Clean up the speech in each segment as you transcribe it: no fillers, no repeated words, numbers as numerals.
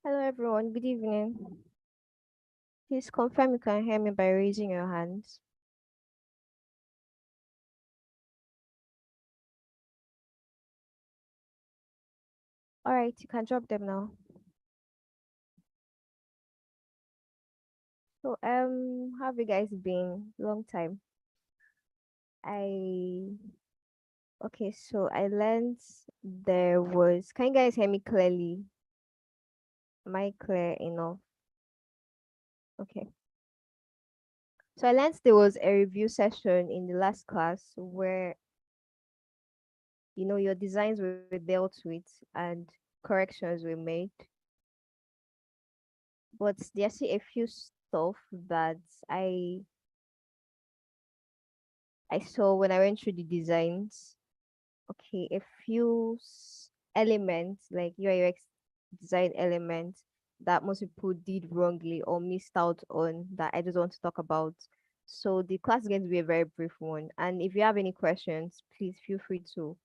Hello everyone, good evening. Please confirm you can hear me by raising your hands. All right, you can drop them now. So, how have you guys been? Long time. I okay, so I learned there was. Can you guys hear me clearly? Am I clear enough? Okay. So I learned there was a review session in the last class where your designs were dealt with and corrections were made. But there's still a few stuff that I saw when I went through the designs. Okay, a few elements like UI UX design elements that most people did wrongly or missed out on that I just want to talk about. So the class is going to be a very brief one. And if you have any questions, please feel free to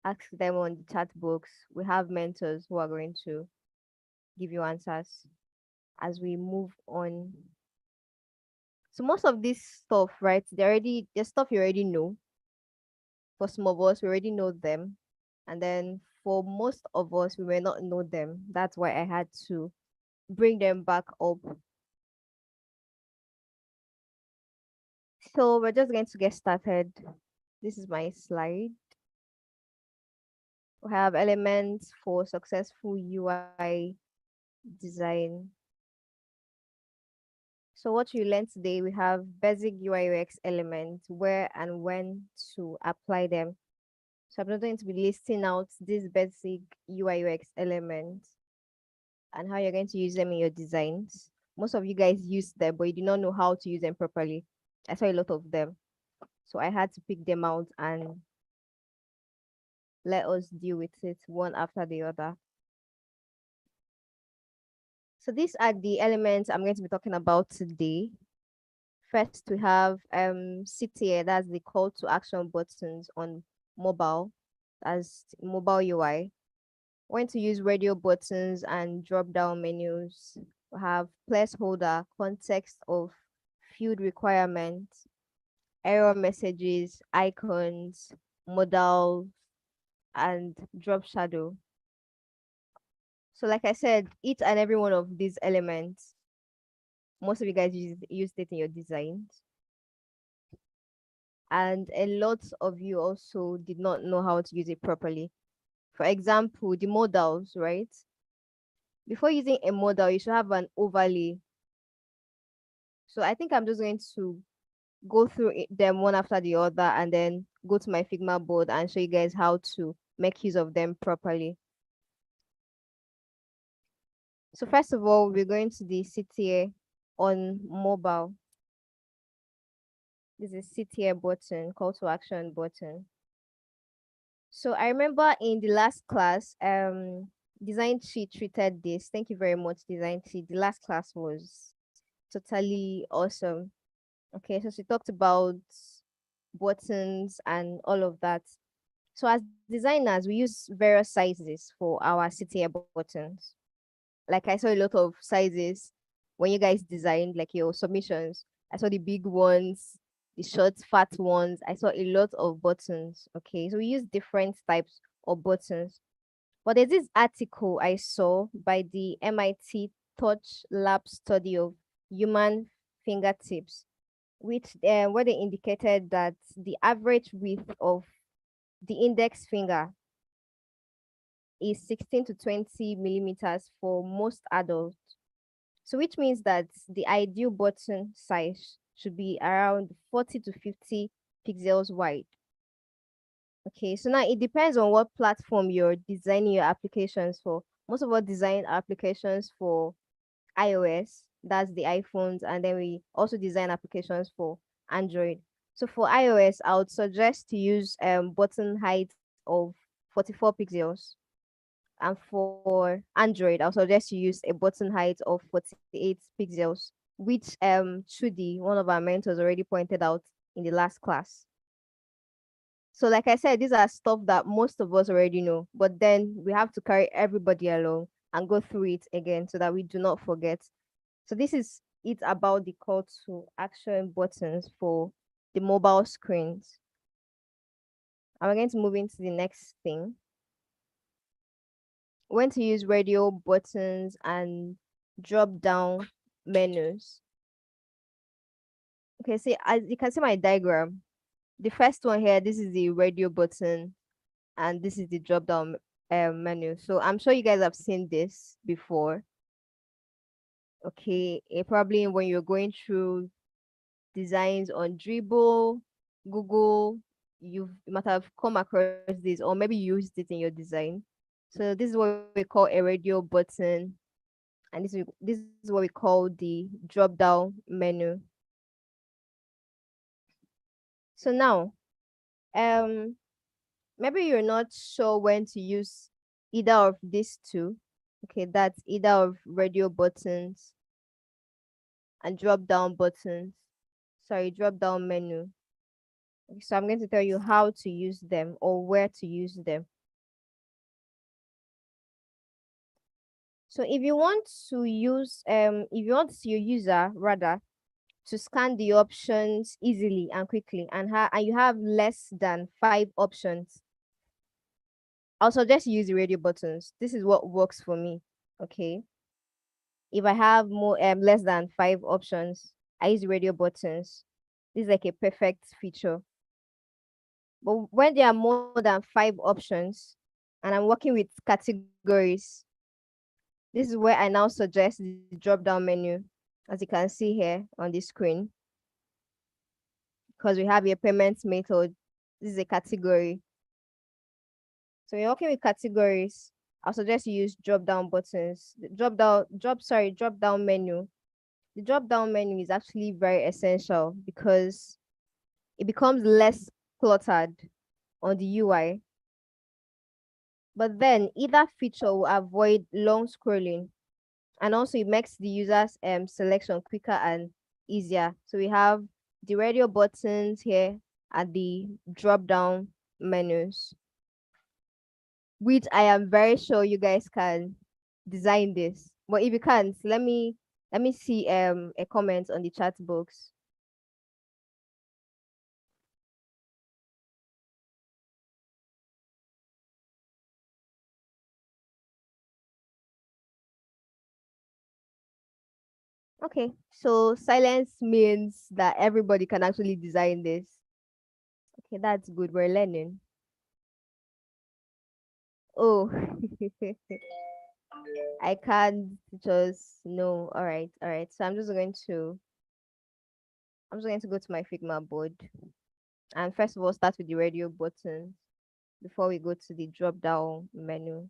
ask them on the chat box. We have mentors who are going to give you answers as we move on. So most of this stuff, right? There's stuff you already know. For some of us, we already know them. And then for most of us, we may not know them. That's why I had to bring them back up. So we're just going to get started. This is my slide. We have elements for successful UI design. So what you learned today, we have basic UI UX elements, where and when to apply them. So I'm not going to be listing out these basic UI UX elements and how you're going to use them in your designs. Most of you guys use them, but you do not know how to use them properly. I saw a lot of them. So I had to pick them out and let us deal with it one after the other. So these are the elements I'm going to be talking about today. First, we have CTA, that's the call to action buttons on mobile, as mobile UI. When to use radio buttons and drop down menus. We have placeholder, context of field requirements, error messages, icons, modal, and drop shadow. So like I said, each and every one of these elements, most of you guys use it in your designs. And a lot of you also did not know how to use it properly. For example, the modals, right? Before using a modal, you should have an overlay. So I think I'm just going to go through them one after the other and then go to my Figma board and show you guys how to make use of them properly. So first of all, we're going to the CTA on mobile. This is CTA button, call to action button. So I remember in the last class, Design Sheet treated this. Thank you very much, Design Sheet. The last class was totally awesome. Okay, so she talked about buttons and all of that. So as designers, we use various sizes for our CTA buttons. Like I saw a lot of sizes when you guys designed like your submissions. I saw the big ones, the short, fat ones. I saw a lot of buttons. Okay, so we use different types of buttons. But there's this article I saw by the MIT Touch Lab study of human fingertips, which where they indicated that the average width of the index finger is 16 to 20 millimeters for most adults. So which means that the ideal button size should be around 40 to 50 pixels wide. Okay, so now it depends on what platform you're designing your applications for. Most of us design applications for iOS. That's the iPhones, and then we also design applications for Android. So for iOS, I would suggest to use button height of 44 pixels. And for Android, I'll suggest you use a button height of 48 pixels, which Chudi, one of our mentors, already pointed out in the last class. So like I said, these are stuff that most of us already know, but then we have to carry everybody along and go through it again so that we do not forget. So this is it about the call to action buttons for the mobile screens. And we're going to move into the next thing. When to use radio buttons and drop down menus. Okay, see, as you can see my diagram, the first one here, this is the radio button, and this is the drop down menu. So I'm sure you guys have seen this before. Okay, probably when you're going through designs on Dribble, Google, you might have come across this, or maybe you used it in your design. So this is what we call a radio button, and this is what we call the drop down menu. So now, um, maybe you're not sure when to use either of these two. Okay, that's either of radio buttons and drop down buttons. Sorry, drop down menu. Okay, so I'm going to tell you how to use them or where to use them. So if you want your user rather to scan the options easily and quickly, and you have less than 5 options, I'll suggest you use the radio buttons. This is what works for me. Okay. If I have more less than 5 options, I use the radio buttons. This is like a perfect feature. But when there are more than 5 options and I'm working with categories, this is where I now suggest the drop down menu, as you can see here on the screen. Because we have a payment method. This is a category. So you're working with categories, I'll suggest you use drop down buttons. The drop down menu. The drop down menu is actually very essential because it becomes less cluttered on the UI. But then either feature will avoid long scrolling, and also it makes the user's selection quicker and easier. So we have the radio buttons here and the drop down menus, which I am very sure you guys can design this. But if you can't, let me see a comment on the chat box. Okay, so silence means that everybody can actually design this. Okay, that's good. We're learning. Oh, I can't just no. All right, all right. So I'm just going to go to my Figma board, and first of all start with the radio button before we go to the drop down menu.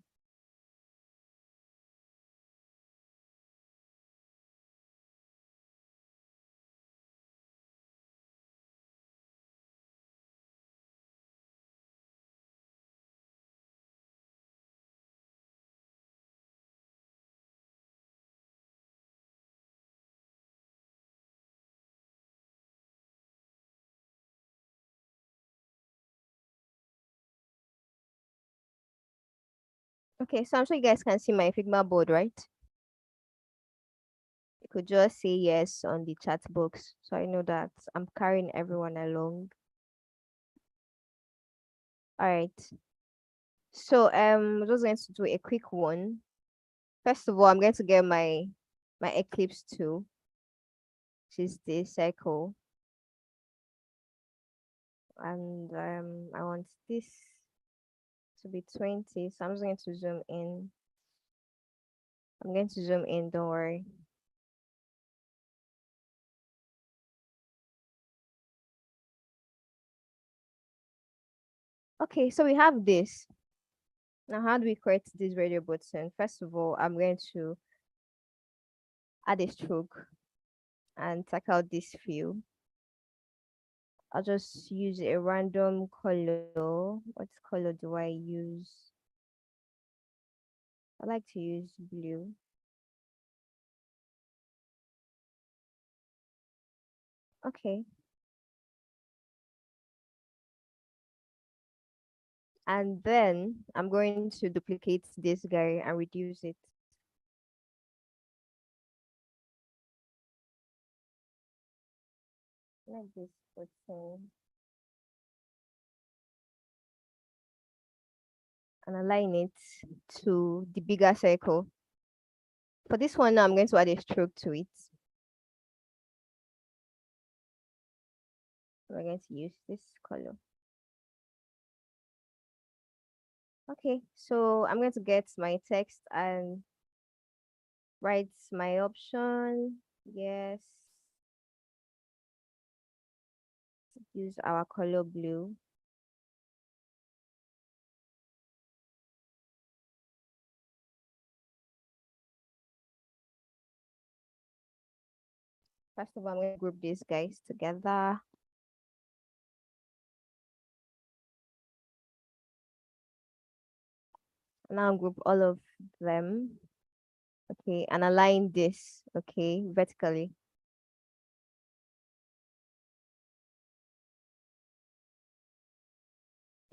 Okay, so I'm sure you guys can see my Figma board, right? You could just say yes on the chat box, so I know that I'm carrying everyone along. All right. So we're just going to do a quick one. First of all, I'm going to get my Eclipse tool, which is the circle, and I want this to be 20. So I'm just going to zoom in. I'm going to zoom in, don't worry. Okay, so we have this. Now, how do we create this radio button? First of all, I'm going to add a stroke and take out this fill. I'll just use a random color. What color do I use? I like to use blue. Okay. And then I'm going to duplicate this guy and reduce it. Like this button. And align it to the bigger circle. For this one now, I'm going to add a stroke to it. We're going to use this color. Okay, so I'm going to get my text and write my option. Yes. Use our color blue. First of all, I'm going to group these guys together. Now group all of them. Okay, and align this, okay, vertically.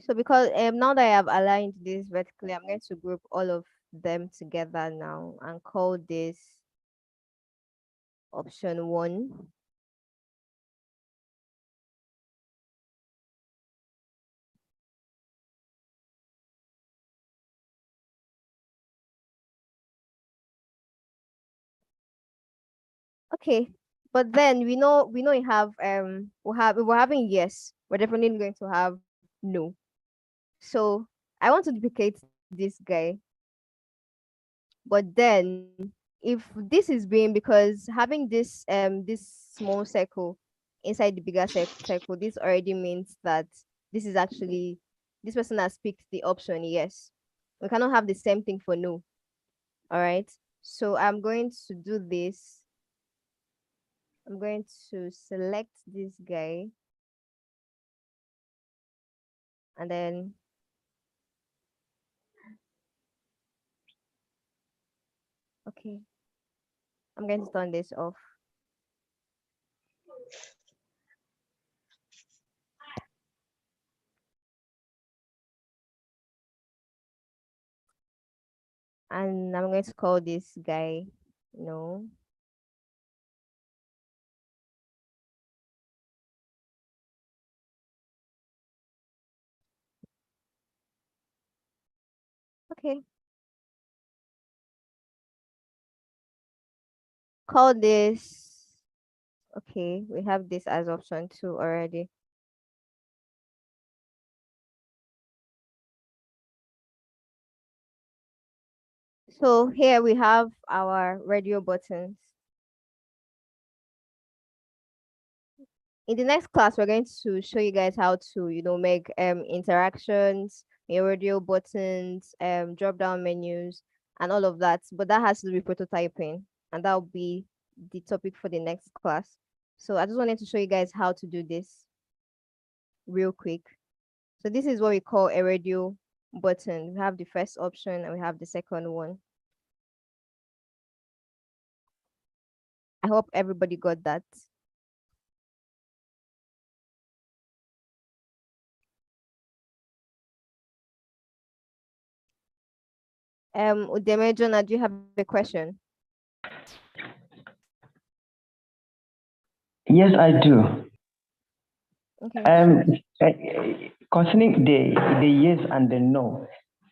So because now that I have aligned this vertically, I'm going to group all of them together now and call this option 1. Okay, but then we know we have we're having yes, we're definitely going to have no. So I want to duplicate this guy, but then if this is being, because having this small circle inside the bigger circle, this already means that this is actually, this person has picked the option yes. We cannot have the same thing for no. All right, so I'm going to do this. I'm going to select this guy and then okay, I'm going to turn this off. And I'm going to call this guy no. Okay. Call this. Okay, we have this as option 2 already. So here we have our radio buttons. In the next class, we're going to show you guys how to, make interactions, radio buttons, drop down menus, and all of that. But that has to be prototyping, and that will be the topic for the next class. So I just wanted to show you guys how to do this real quick. So this is what we call a radio button. We have the first option and we have the second one. I hope everybody got that. Udeme Jonah, do you have a question? Yes, I do. Okay. Concerning the yes and the no,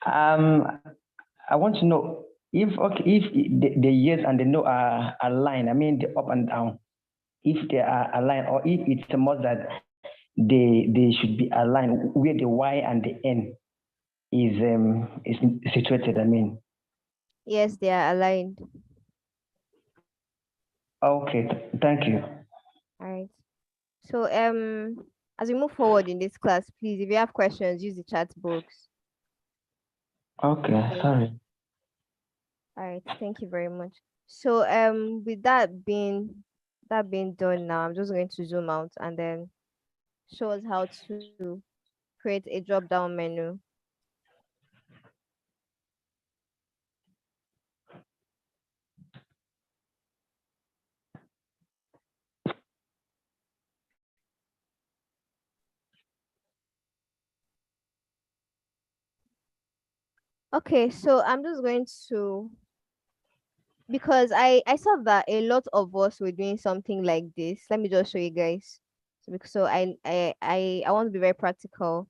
I want to know if the yes and the no are aligned. I mean the up and down. If they are aligned, or if it's a must that they should be aligned, where the y and the n is situated. I mean. Yes, they are aligned. Okay, thank you. All right. So as we move forward in this class, please, if you have questions, use the chat box. Okay, sorry. All right. Thank you very much. So with that being done now, I'm just going to zoom out and then show us how to create a drop down menu. Okay, so I'm just going to, because I saw that a lot of us were doing something like this. Let me just show you guys. So I want to be very practical.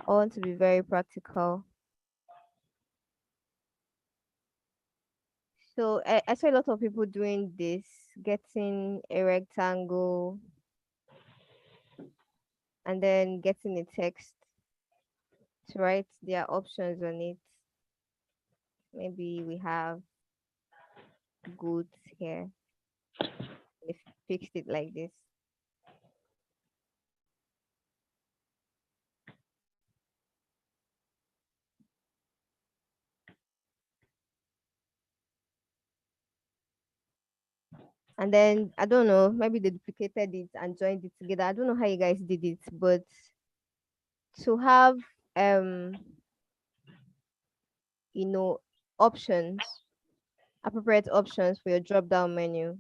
I want to be very practical. So I saw a lot of people doing this, getting a rectangle and then getting a text to write their options on it. Maybe we have goods here. They fixed it like this. And then I don't know, maybe they duplicated it and joined it together. I don't know how you guys did it, but to have um you know options, appropriate options for your drop down menu,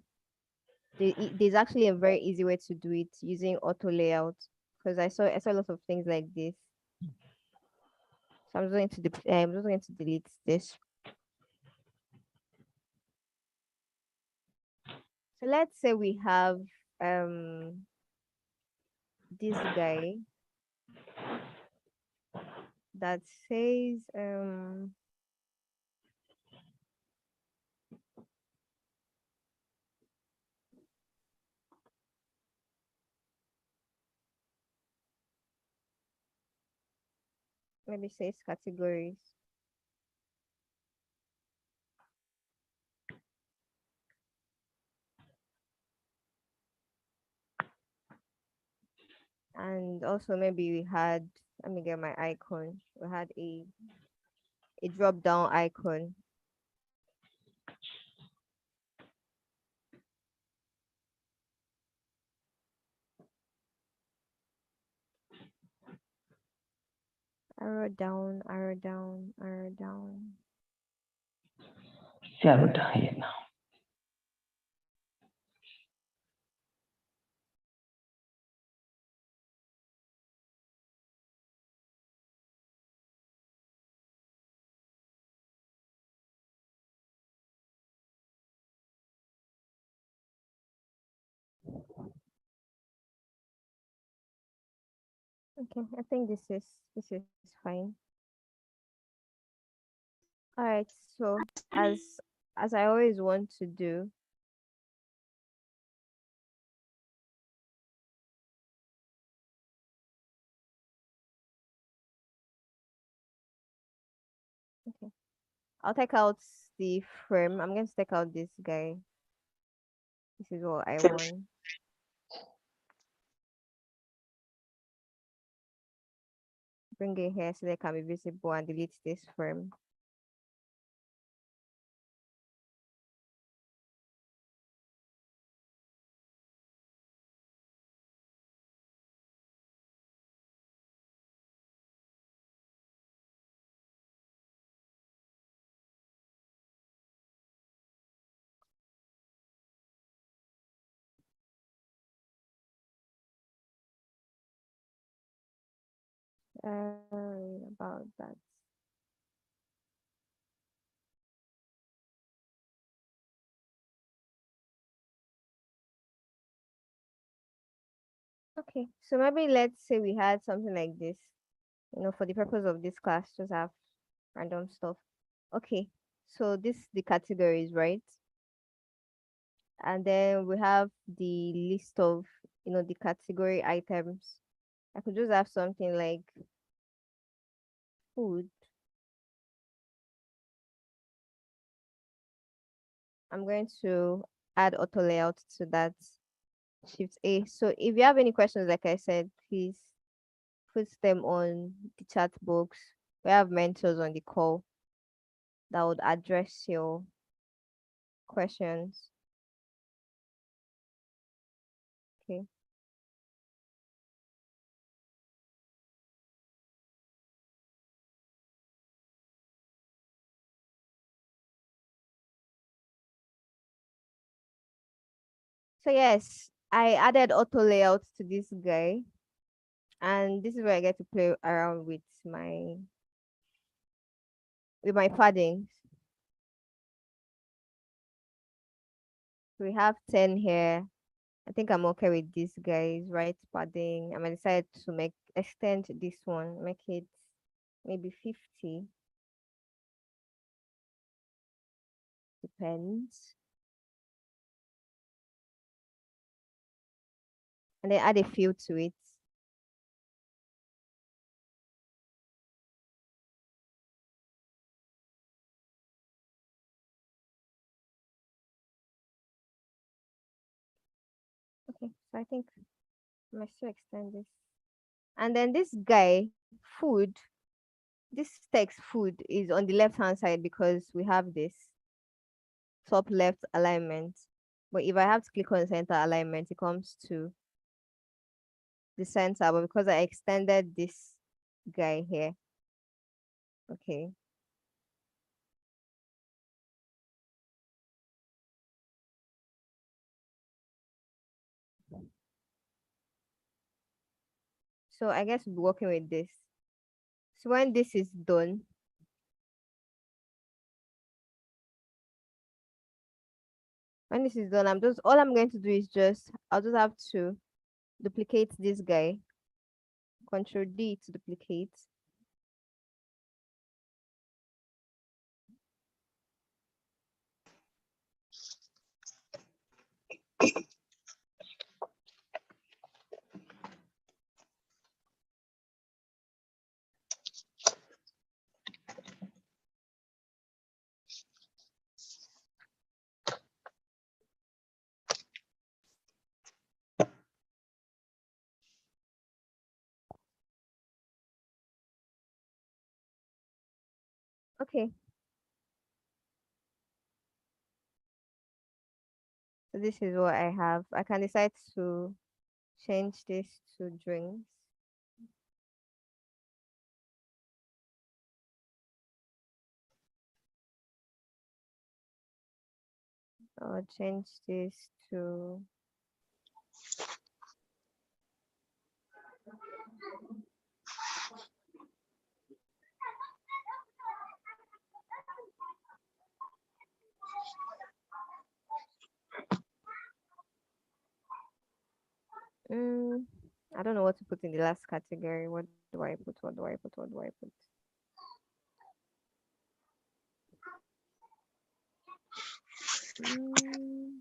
there's actually a very easy way to do it using auto layout, because I saw a lot of things like this. So I'm just going to delete this. So let's say we have this guy that says maybe says categories. And also maybe we had, let me get my icon. We had a drop down icon. Arrow down, arrow down, arrow down. See, I wrote down here now. Okay, I think this is fine. All right, so as I always want to do, okay, I'll take out the frame. I'm going to take out this guy. This is what I want. Bring it here so they can be visible and delete this frame. About that. Okay, so maybe let's say we had something like this, for the purpose of this class, just have random stuff. Okay, so this the categories, right? And then we have the list of, the category items. I could just have something like food. I'm going to add auto layout to that. Shift A. So if you have any questions, like I said, please put them on the chat box. We have mentors on the call that would address your questions. Okay. So yes, I added auto layouts to this guy, and this is where I get to play around with my paddings. We have 10 here. I think I'm okay with this guy's right padding. I'm gonna decide to extend this one, make it maybe 50. Depends. And then add a fill to it. Okay, so I think I might still extend this. And then this guy, food, this text food is on the left hand side because we have this top left alignment. But if I have to click on center alignment, it comes to the center. But because I extended this guy here, okay. So I guess we'll be working with this. So when this is done, all I'm going to do is I'll just have to duplicate this guy. Control D to duplicate. Okay. So this is what I have. I can decide to change this to drinks. Or change this to mm, I don't know what to put in the last category. What do I put? What do I put? What do I put? Mm,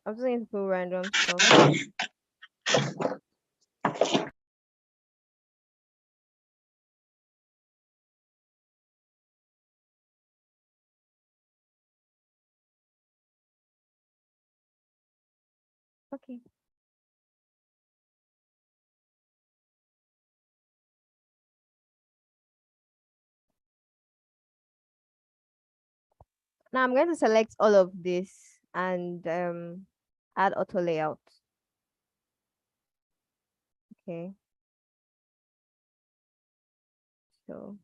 I'm just going to put random stuff. Okay. Now I'm going to select all of this and add auto layout. Okay. So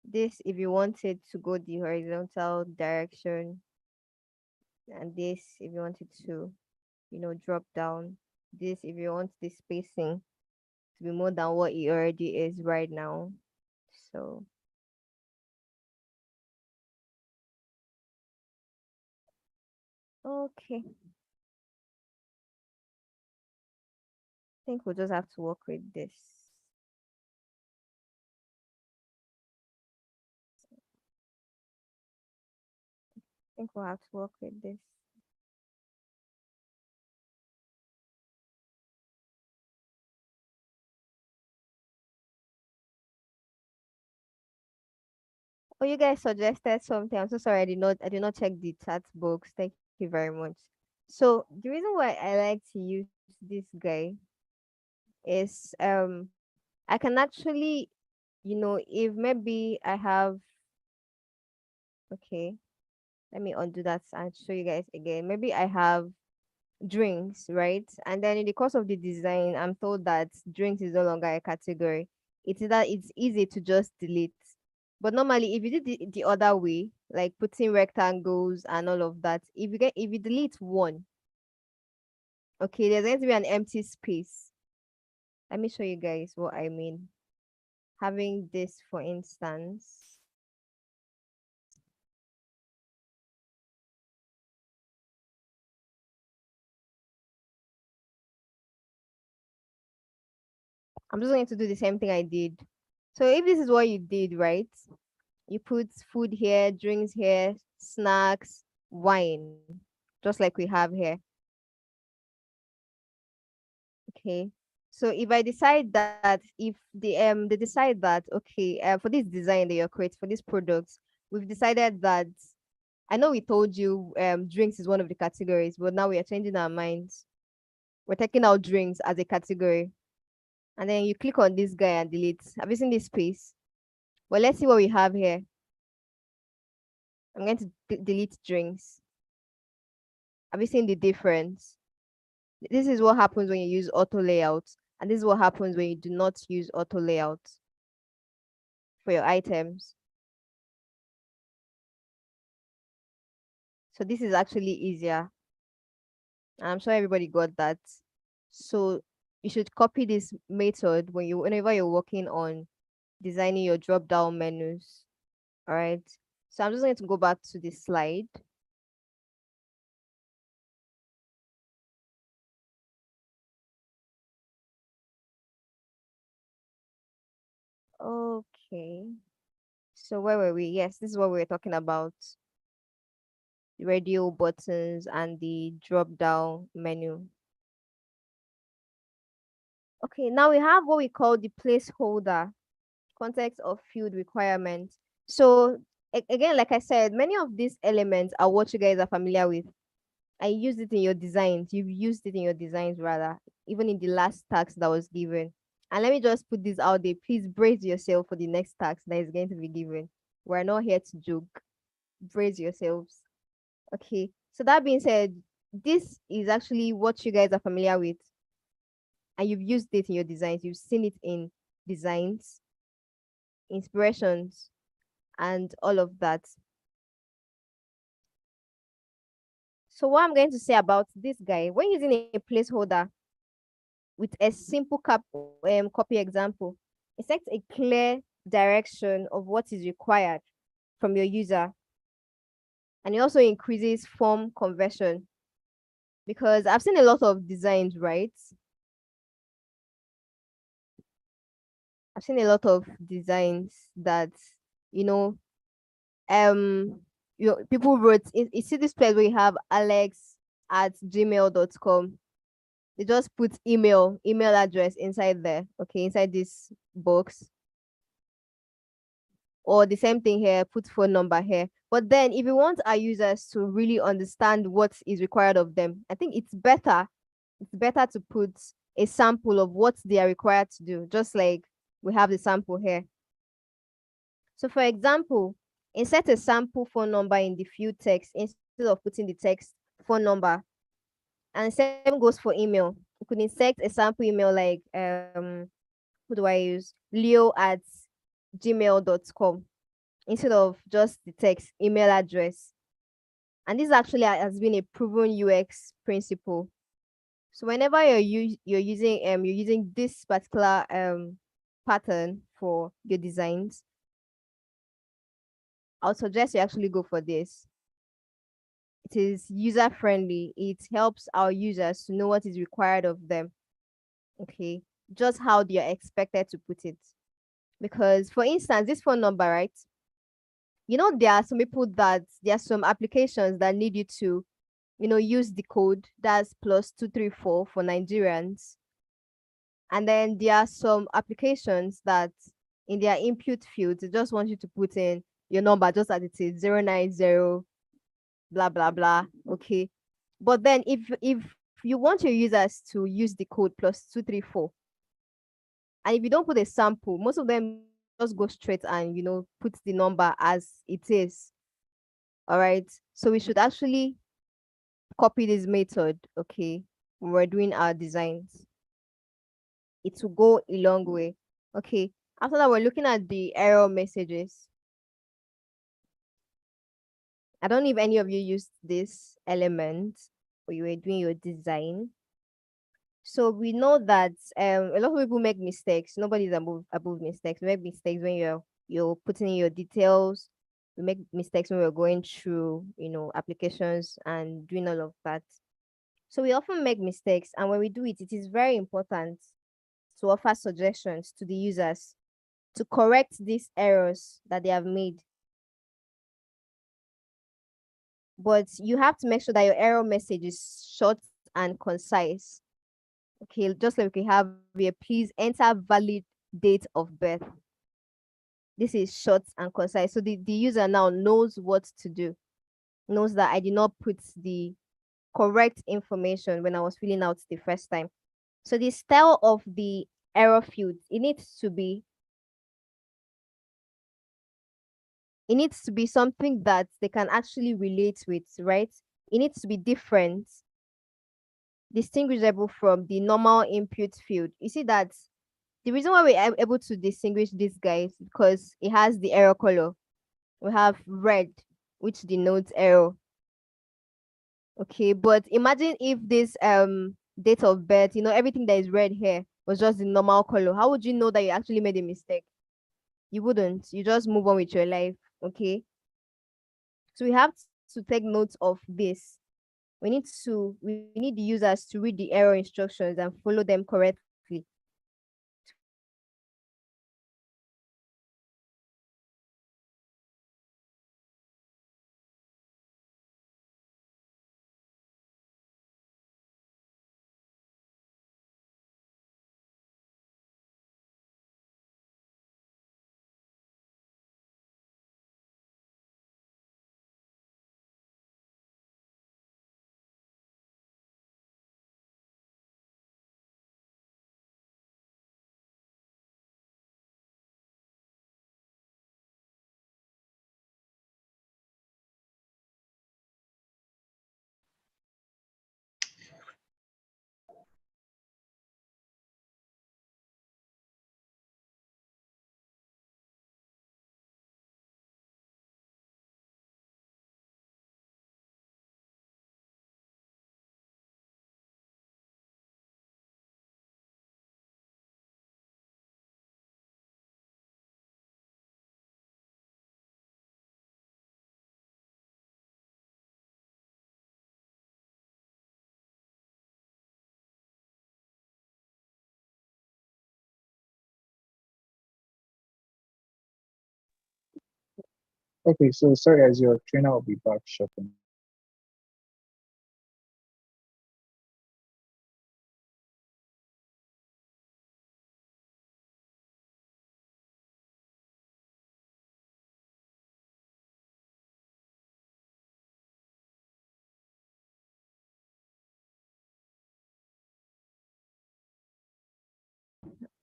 this, if you want it to go the horizontal direction, and this, if you want it to, drop down. This, if you want the spacing to be more than what it already is right now. So okay. I think we'll just have to work with this. I think we'll have to work with this. Oh, you guys suggested something. I'm so sorry. I did not check the chat box. Thank you very much. So the reason why I like to use this guy is I can actually, if maybe I have, okay, let me undo that and show you guys again. Maybe I have drinks, right? And then in the course of the design, I'm told that drinks is no longer a category. It's easy to just delete. But normally, if you did the other way, like putting rectangles and all of that, if you delete one, okay, there's going to be an empty space. Let me show you guys what I mean. Having this, for instance, I'm just going to do the same thing I did. So if this is what you did, right? You put food here, drinks here, snacks, wine, just like we have here. Okay. So if I decide that if they decide that okay for this design that you're creating for this product, we've decided that I know we told you drinks is one of the categories, but now we are changing our minds. We're taking out drinks as a category. And then you click on this guy and delete. Have you seen this space? Well, let's see what we have here. I'm going to delete drinks. Have you seen the difference? This is what happens when you use auto layout, and this is what happens when you do not use auto layout for your items. So this is actually easier. And I'm sure everybody got that. So you should copy this method whenever you're working on designing your drop down menus. All right. So I'm just going to go back to the slide. Okay. So where were we? Yes, this is what we were talking about. The radio buttons and the drop down menu. Okay, now we have what we call the placeholder context of field requirements. So again, like I said, many of these elements are what you guys are familiar with. I used it in your designs. You've used it in your designs rather, even in the last task that was given. And let me just put this out there. Please brace yourself for the next task that is going to be given. We're not here to joke. Brace yourselves. Okay. So that being said, this is actually what you guys are familiar with. And you've used it in your designs. You've seen it in designs, inspirations, and all of that. So what I'm going to say about this guy, when using a placeholder with a simple copy example, it sets a clear direction of what is required from your user. And it also increases form conversion because I've seen a lot of designs, right? I've seen a lot of designs that, you know, people wrote, you see this place where you have alex@gmail.com. They just put email address inside there, okay, inside this box. Or the same thing here, put phone number here. But then if you want our users to really understand what is required of them, I think it's better to put a sample of what they are required to do, just like we have the sample here. So for example, insert a sample phone number in the field text instead of putting the text phone number. And the same goes for email. You could insert a sample email like who do I use? leo@gmail.com instead of just the text email address. And this actually has been a proven UX principle. So whenever you're using this particular pattern for your designs, I would suggest you actually go for this. It is user friendly. It helps our users to know what is required of them. Okay, just how they are expected to put it. Because for instance, this phone number, right? There are some people there are some applications that need you to, use the code that's +234 for Nigerians. And then there are some applications that in their input field, they just want you to put in your number just as it is 090 blah blah blah. Okay. But then if you want your users to use the code +234, and if you don't put a sample, most of them just go straight and put the number as it is. All right. So we should actually copy this method, okay, when we're doing our designs. It will go a long way. Okay. After that, we're looking at the error messages. I don't know if any of you used this element when you were doing your design. So we know that a lot of people make mistakes. Nobody's above mistakes. We make mistakes when you're putting in your details. We make mistakes when we're going through, applications and doing all of that. So we often make mistakes, and when we do it, it is very important to offer suggestions to the users to correct these errors that they have made. But you have to make sure that your error message is short and concise. Okay, just like we have here, please enter valid date of birth. This is short and concise. So the user now knows what to do, knows that I did not put the correct information when I was filling out the first time. So the style of the error field, it needs to be something that they can actually relate with, right? It needs to be different, distinguishable from the normal input field. You see that the reason why we are able to distinguish these guys because it has the error color. We have red, which denotes error. Okay, but imagine if this date of birth, everything that is red here was just the normal color. How would you know that you actually made a mistake? You wouldn't. You just move on with your life. Okay. So we have to take note of this. We need the users to read the error instructions and follow them correctly. Okay, so sorry, as your trainer will be back shortly.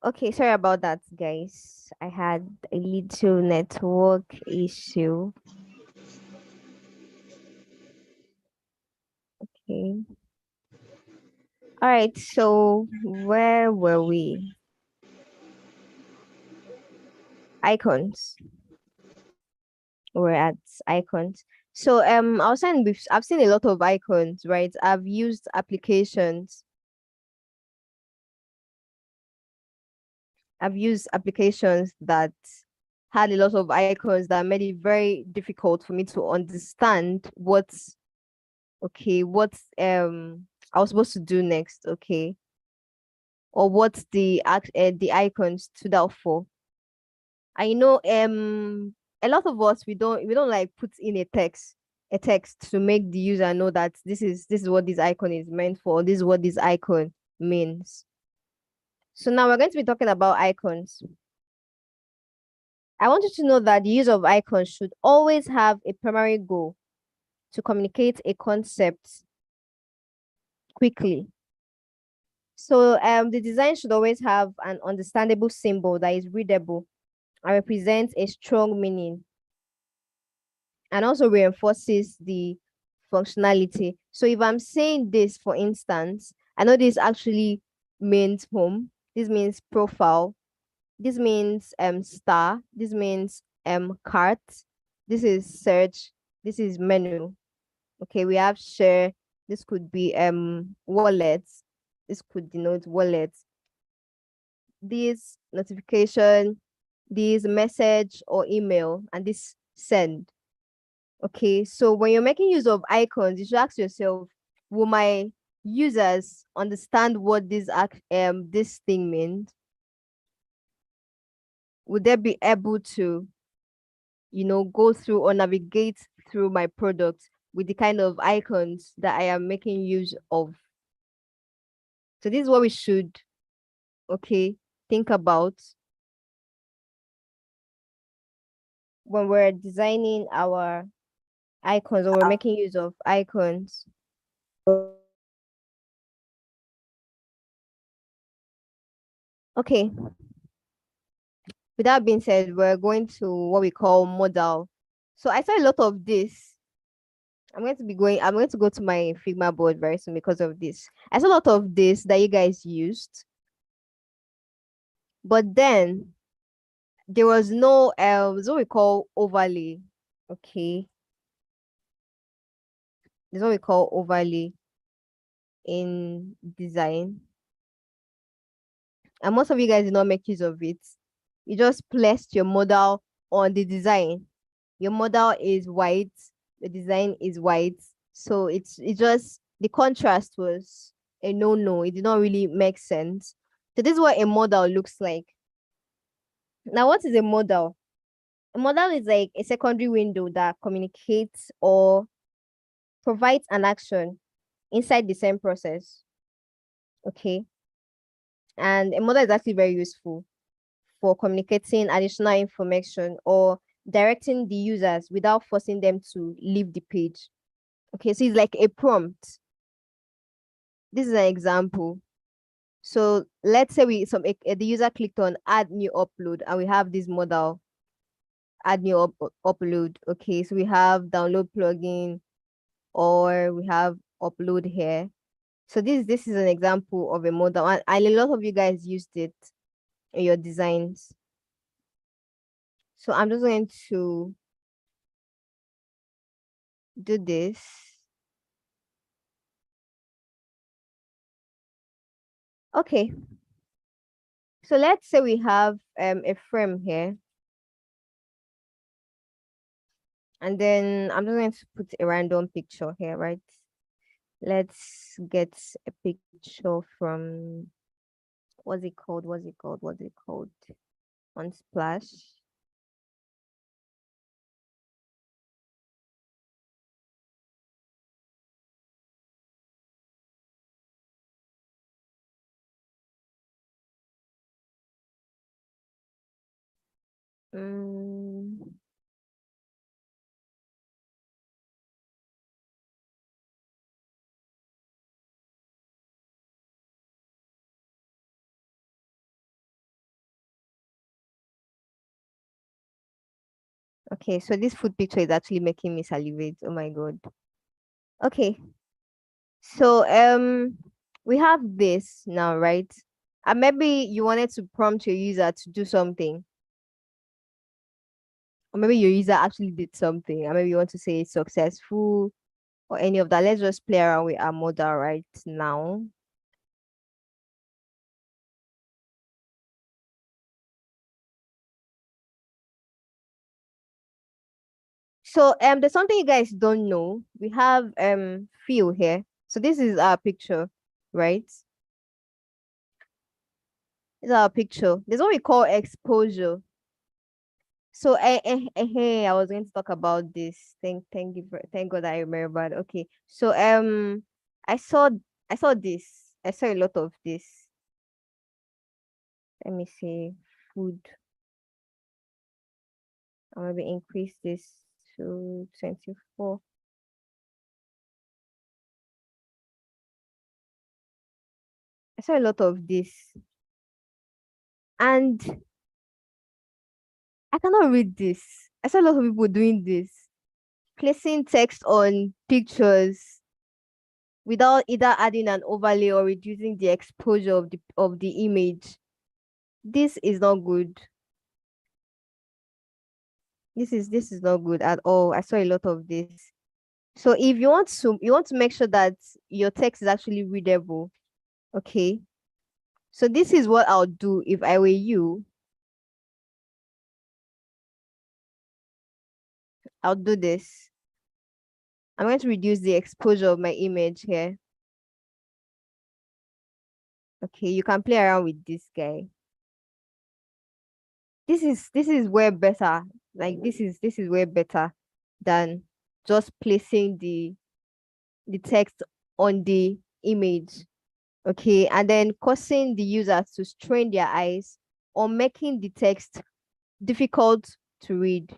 Okay, sorry about that, guys. I had a little network issue. Okay. All right, so where were we? Icons. We're at icons. So I was saying I've seen a lot of icons, right? I've used applications. I've used applications that had a lot of icons that made it very difficult for me to understand what I was supposed to do next, okay? Or what the icons stood out for. I know a lot of us we don't like put in a text to make the user know that this is what this icon is meant for, this is what this icon means. So now we're going to be talking about icons. I want you to know that the use of icons should always have a primary goal to communicate a concept quickly. So the design should always have an understandable symbol that is readable and represents a strong meaning, and also reinforces the functionality. So if I'm saying this, for instance, I know this actually means home, this means profile, this means star, this means cart, this is search, this is menu. Okay, we have share, this could be wallets, this could denote wallets, this notification, this message or email, and this send. Okay, so when you're making use of icons, you should ask yourself, will my users understand what this thing means? Would they be able to, go through or navigate through my product with the kind of icons that I am making use of? So this is what we should, okay, think about when we're designing our icons, or we're making use of icons. Okay, with that being said, we're going to what we call modal. So I saw a lot of this. I'm going to go to my Figma board very soon because of this. I saw a lot of this that you guys used. But then there was no what we call overlay. Okay. There's what we call overlay in design. And most of you guys did not make use of it. You just placed your model on the design. Your model is white, the design is white. So it's just the contrast was a no. It did not really make sense. So this is what a model looks like. Now, what is a model? A model is like a secondary window that communicates or provides an action inside the same process. Okay. And a model is actually very useful for communicating additional information or directing the users without forcing them to leave the page. Okay, so it's like a prompt. This is an example. So let's say the user clicked on add new upload, and we have this model, add new upload. Okay, so we have download plugin, or we have upload here. So this is an example of a model, and a lot of you guys used it in your designs. So I'm just going to do this. Okay. So let's say we have a frame here. And then I'm just going to put a random picture here, right? Let's get a picture from, what's it called? On Splash. Okay, so this food picture is actually making me salivate. Oh my god. Okay. So we have this now, right? And maybe you wanted to prompt your user to do something. Or maybe your user actually did something. And maybe you want to say successful or any of that. Let's just play around with our model right now. So there's something you guys don't know. We have fill here. So this is our picture, right? This is our picture. There's what we call exposure. So I was going to talk about this. Thank God I remembered. Okay. So I saw this. I saw a lot of this. Let me see. Food. I'll maybe increase this to 24. I saw a lot of this, and I cannot read this. I saw a lot of people doing this, placing text on pictures without either adding an overlay or reducing the exposure of the image. This is not good. This is not good at all. I saw a lot of this. So if you want to make sure that your text is actually readable, okay? So this is what I'll do if I were you. I'll do this. I'm going to reduce the exposure of my image here. Okay, you can play around with this guy. This is way better. Like this is way better than just placing the text on the image. Okay, and then causing the users to strain their eyes or making the text difficult to read.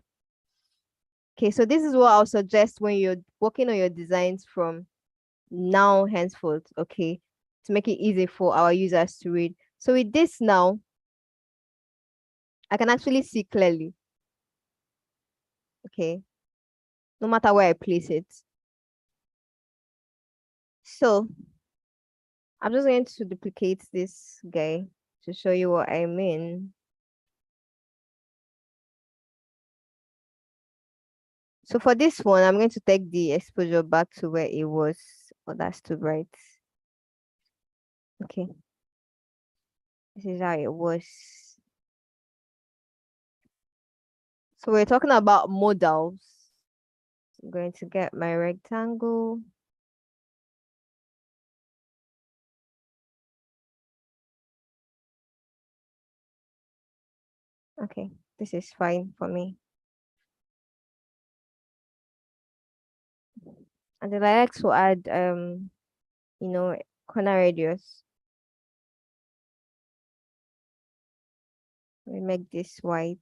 Okay, so this is what I'll suggest when you're working on your designs from now henceforth, okay, to make it easy for our users to read. So with this now, I can actually see clearly, okay, no matter where I place it. So I'm just going to duplicate this guy to show you what I mean. So for this one, I'm going to take the exposure back to where it was. Oh, that's too bright. Okay. This is how it was. So we're talking about modals. I'm going to get my rectangle. Okay, this is fine for me. And then I like to add corner radius. We make this white.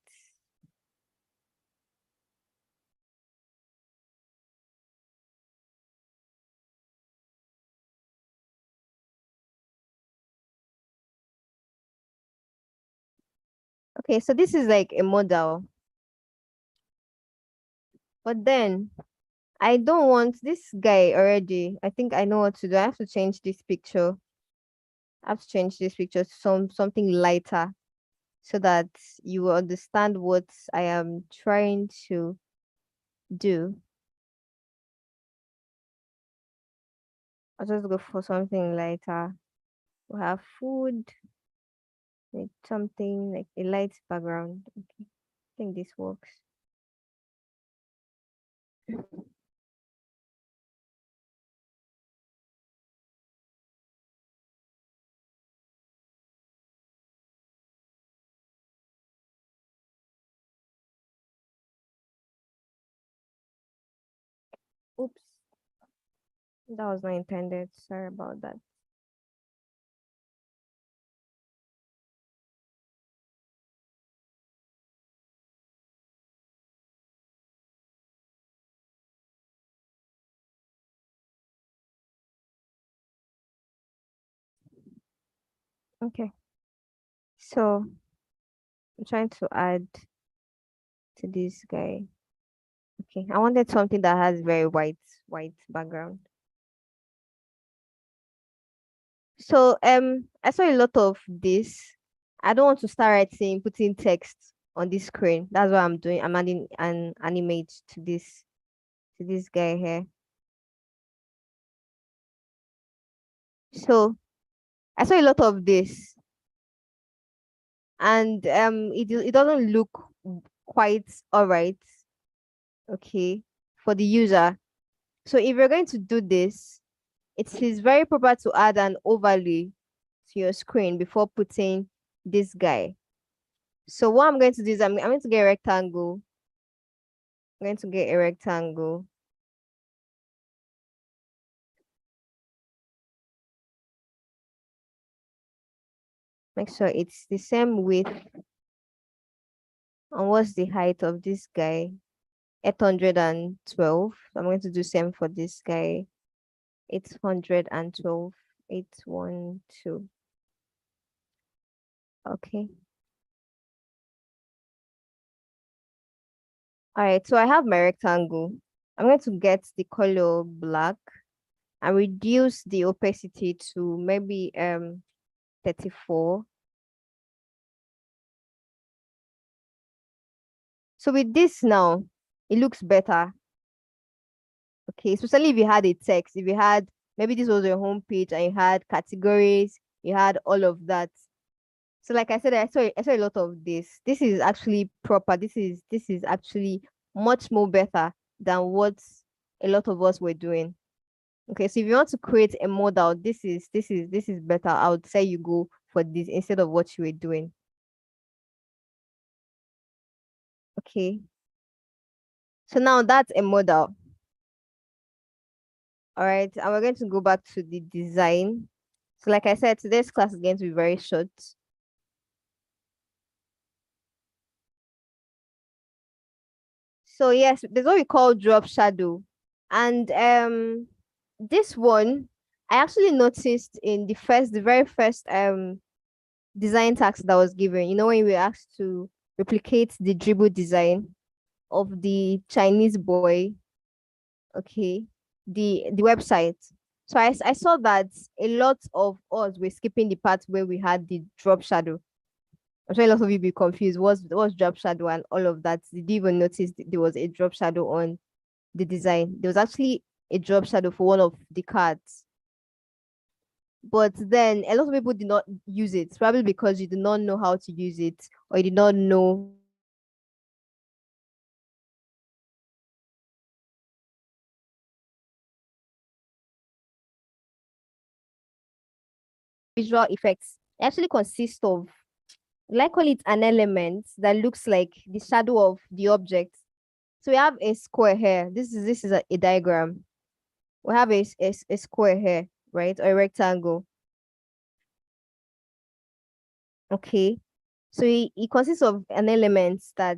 Okay, so this is like a model. But then I don't want this guy already. I think I know what to do. I have to change this picture. I have to change this picture to something lighter so that you will understand what I am trying to do. I'll just go for something lighter. We have food, like something like a light background. Okay, I think this works. Oops, that was not intended. Sorry about that. Okay, so I'm trying to add to this guy. Okay, I wanted something that has very white background. So I saw a lot of this. I don't want to start writing, putting text on this screen. That's what I'm doing. I'm adding an animate to this guy here. So I saw a lot of this, and it doesn't look quite all right, okay, for the user. So if you're going to do this, it is very proper to add an overlay to your screen before putting this guy. So what I'm going to do is I'm going to get a rectangle. I'm going to get a rectangle. Make sure it's the same width And what's the height of this guy? 812. So I'm going to do same for this guy. 812. 812. Okay. All right, so I have my rectangle. I'm going to get the color black and reduce the opacity to maybe 34. So with this now, it looks better. Okay, especially if you had a text, if you had maybe this was your home page and you had categories, you had all of that. So like I said, I saw a lot of this. This is actually proper. This is actually much more better than what a lot of us were doing. Okay, so if you want to create a model, this is better. I would say you go for this instead of what you were doing. Okay. So now that's a model. All right, and we're going to go back to the design. So like I said, today's class is going to be very short. So yes, there's what we call drop shadow. And this one I actually noticed in the very first design task that was given. You know, when we were asked to replicate the dribble design of the Chinese boy, okay, the website. So I saw that a lot of us were skipping the part where we had the drop shadow. I'm sure a lot of you be confused. What's drop shadow and all of that? Did you even notice there was a drop shadow on the design? There was actually a drop shadow for one of the cards. But then a lot of people did not use it, probably because you did not know how to use it or you did not know visual effects. It actually consists of, like call it an element that looks like the shadow of the object. So we have a square here. This is a diagram. We have a square here, right? Or a rectangle. Okay. So it consists of an element that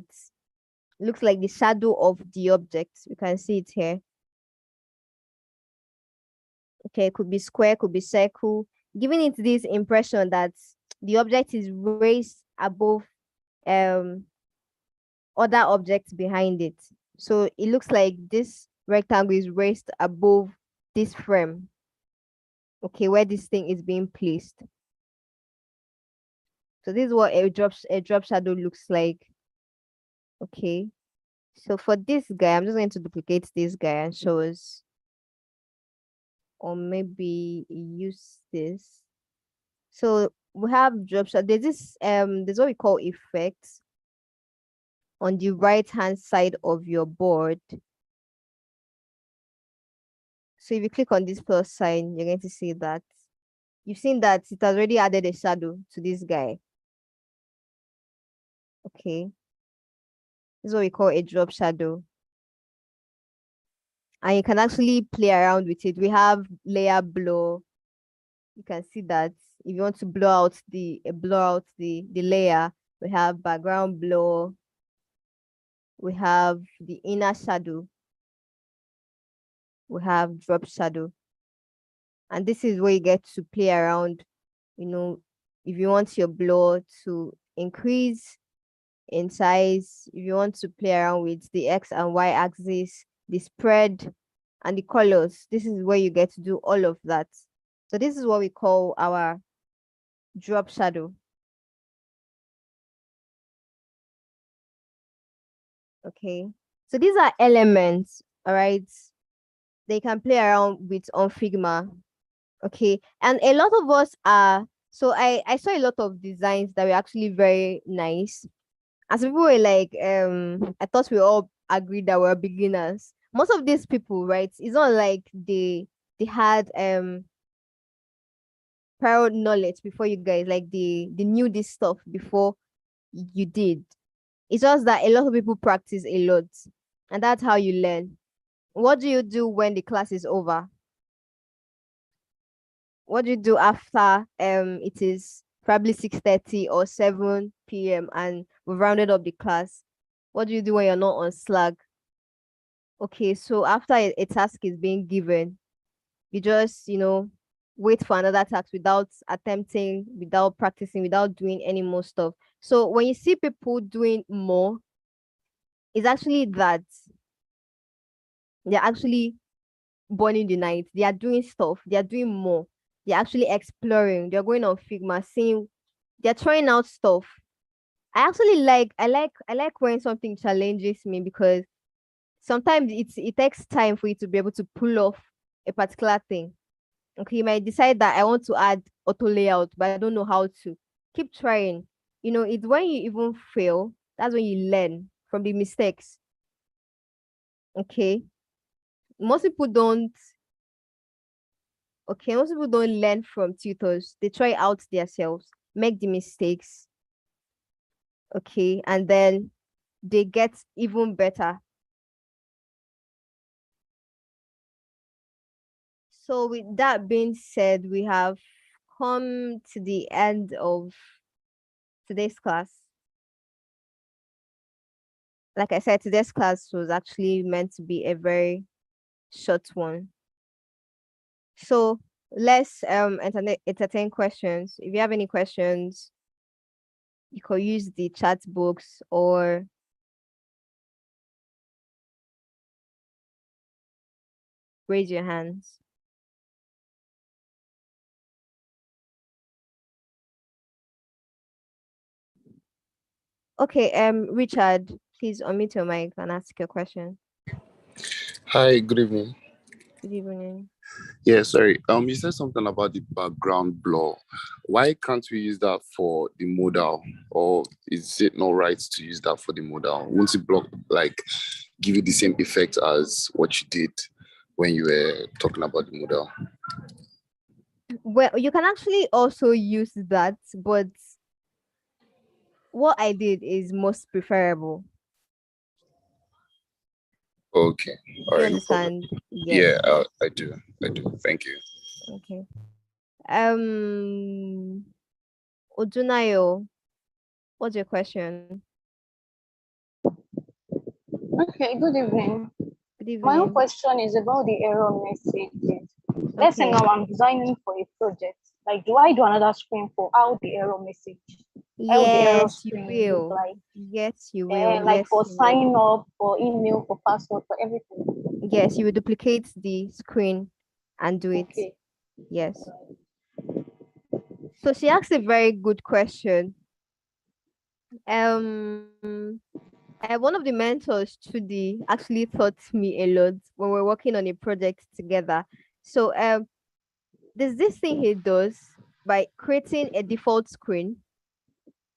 looks like the shadow of the object. You can see it here. Okay, it could be square, could be circle, giving it this impression that the object is raised above um other objects behind it. So it looks like this rectangle is raised above this frame. Okay, where this thing is being placed. So this is what a drop shadow looks like. Okay. So for this guy, I'm just going to duplicate this guy and show us, or maybe use this. So we have drop shadow. There's what we call effects on the right hand side of your board. So if you click on this plus sign, you're going to see that you've seen that it has already added a shadow to this guy. Okay. This is what we call a drop shadow. And you can actually play around with it. We have layer blur. You can see that if you want to blur out the layer, we have background blur. We have the inner shadow. We have drop shadow. And this is where you get to play around, you know, if you want your blur to increase in size, if you want to play around with the X and Y axis, the spread, and the colors, this is where you get to do all of that. So this is what we call our drop shadow. Okay. So these are elements, all right? They can play around with on Figma. Okay. And a lot of us are, so I saw a lot of designs that were actually very nice. As people were like, I thought we all agreed that we're beginners. Most of these people, right? It's not like they had prior knowledge before you guys, like they knew this stuff before you did. It's just that a lot of people practice a lot, and that's how you learn. What do you do when the class is over? What do you do after it is probably 6:30 or 7 p.m. and we've rounded up the class. What do you do when you're not on Slack? Okay, so after a task is being given, you just, wait for another task without attempting, without practicing, without doing any more stuff. So when you see people doing more, it's actually that they're actually burning the night. They are doing stuff. They are doing more. They're actually exploring. They're going on Figma, seeing, they're trying out stuff. I like when something challenges me, because sometimes it takes time for you to be able to pull off a particular thing. Okay, you might decide that I want to add AutoLayout, but I don't know how to. Keep trying. It's when you even fail, that's when you learn from the mistakes. Okay. Most people don't most people don't learn from tutors. They try out themselves, make the mistakes. Okay, and then they get even better. So with that being said, we have come to the end of today's class. Like I said, today's class was actually meant to be a very short one. So let's entertain questions. If you have any questions, you could use the chat box or raise your hands. Okay, Richard, please unmute your mic and ask your question. Hi, good evening. Good evening. Yeah, sorry. You said something about the background blur. Why can't we use that for the modal? Or is it not right to use that for the modal? Won't it block, give you the same effect as what you did when you were talking about the modal? Well, you can actually also use that, but what I did is most preferable. Okay. All You right, no problem. understand? Yes. Yeah, I do. Thank you. Okay. Odunayo, what's your question? Okay, good evening. Good My own evening. question is about the error messages. Let's say Okay. now I'm designing for a project. Like, do I do another screen for how the error message, how the error Yes, you screen look will. like? Yes, you will. Like Yes, for you will. sign up, for email, for password, for everything. Yes, you will duplicate the screen and do it. Okay. Yes. So she asked a very good question. One of the mentors, Trudy, actually taught me a lot when we're working on a project together. So there's this thing he does by creating a default screen.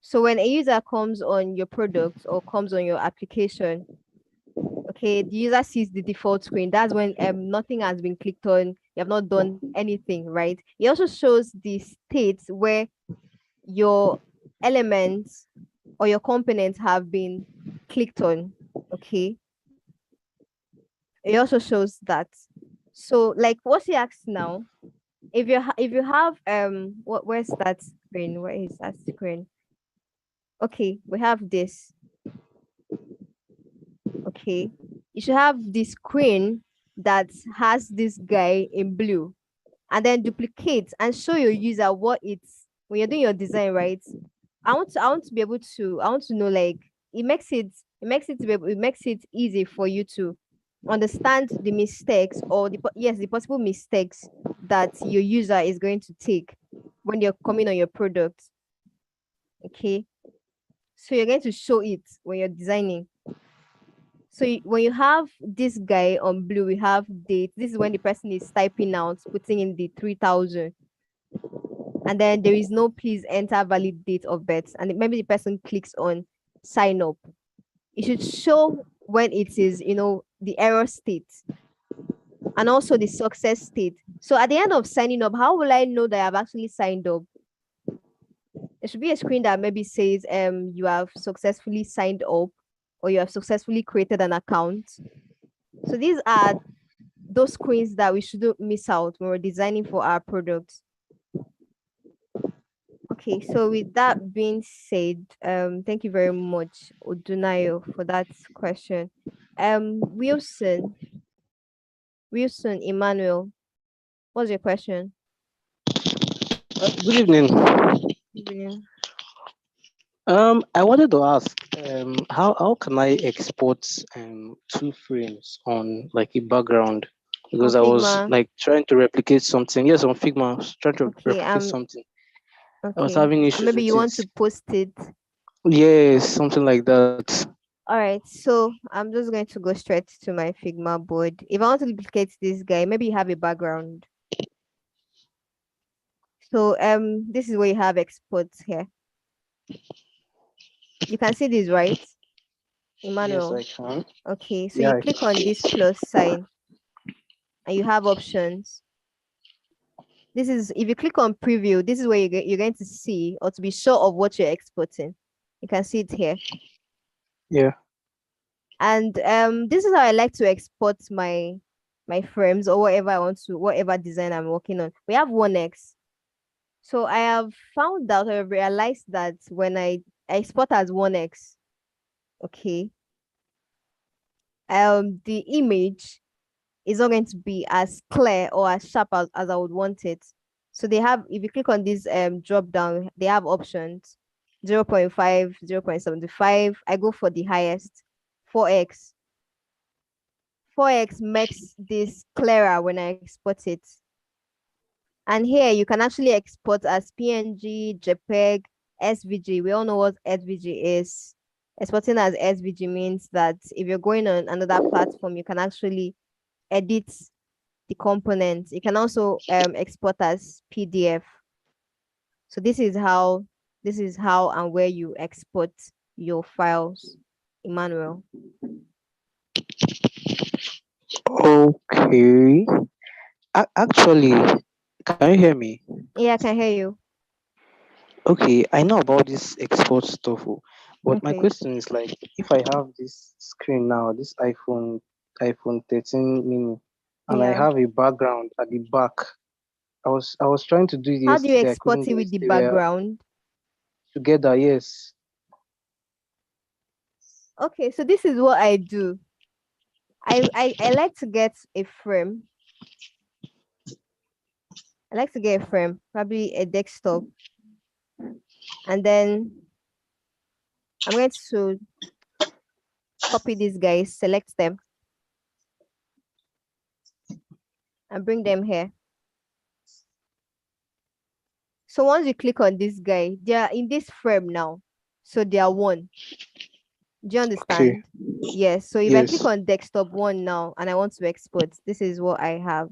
So when a user comes on your product or comes on your application, okay, the user sees the default screen. That's when nothing has been clicked on. You have not done anything, right? It also shows the states where your elements or your components have been clicked on. Okay. It also shows that. So like what he asks now, if you have where's that screen? Where is that screen? Okay, we have this. Okay. You should have the screen that has this guy in blue, and then duplicate and show your user what it's when you're doing your design, right? I want to be able to, I want to know, like, it makes it easy for you to understand the mistakes or the possible mistakes that your user is going to take when you're coming on your product. Okay. So you're going to show it when you're designing. So when you have this guy on blue, we have date. This is when the person is typing out, putting in the 3,000. And then there is no please enter valid date of birth. And maybe the person clicks on sign up. It should show when it is, the error state and also the success state. So at the end of signing up, how will I know that I've actually signed up? There should be a screen that maybe says you have successfully signed up or you have successfully created an account. So these are those screens that we shouldn't miss out when we're designing for our products. Okay, so with that being said, thank you very much, Odunayo, for that question. Wilson, Emmanuel, what's your question? Good evening. Yeah. I wanted to ask, how can I export two frames on like a background? Because I was Figma. like trying to replicate something. Yes, on Figma, I was trying to Okay, replicate something. I was okay. having issues Maybe with you want it. to post it. Yes, something like that. All right, so I'm just going to go straight to my Figma board. If I want to duplicate this guy, maybe you have a background. So this is where you have exports here. You can see this, right? Emmanuel. Yes, I can. Okay, so Yeah, you I click can. on this plus sign and you have options. This is, if you click on preview, this is where you're going to see or to be sure of what you're exporting. You can see it here. Yeah. And this is how I like to export my frames or whatever I want to, whatever design I'm working on. We have 1x. So I have found out, I have realized that when I export as 1x, okay, the image is not going to be as clear or as sharp as I would want it. So they have, if you click on this drop down, they have options 0.5, 0.75. I go for the highest, 4x. 4x makes this clearer when I export it. And here you can actually export as PNG, JPEG, SVG. We all know what SVG is. Exporting as SVG means that if you're going on another platform, you can actually edit the components. You can also export as PDF. So this is how and where you export your files, Emmanuel. Okay. Actually, can you hear me? Yeah, I can hear you. Okay, I know about this export stuff, but my Okay. question is like, if I have this screen now, this iPhone 13 mini, and I Yeah. have a background at the back. I was trying to do it How do you yesterday. I export couldn't it get it with the to where background? together. Yes. Okay, so this is what I do. I like to get a frame. I like to get a frame, probably a desktop. And then I'm going to copy these guys, select them, and bring them here. So once you click on this guy, they are in this frame now. So they are one. Do you Okay. understand? Yes. So if I click Yes. on desktop one now and I want to export, this is what I have.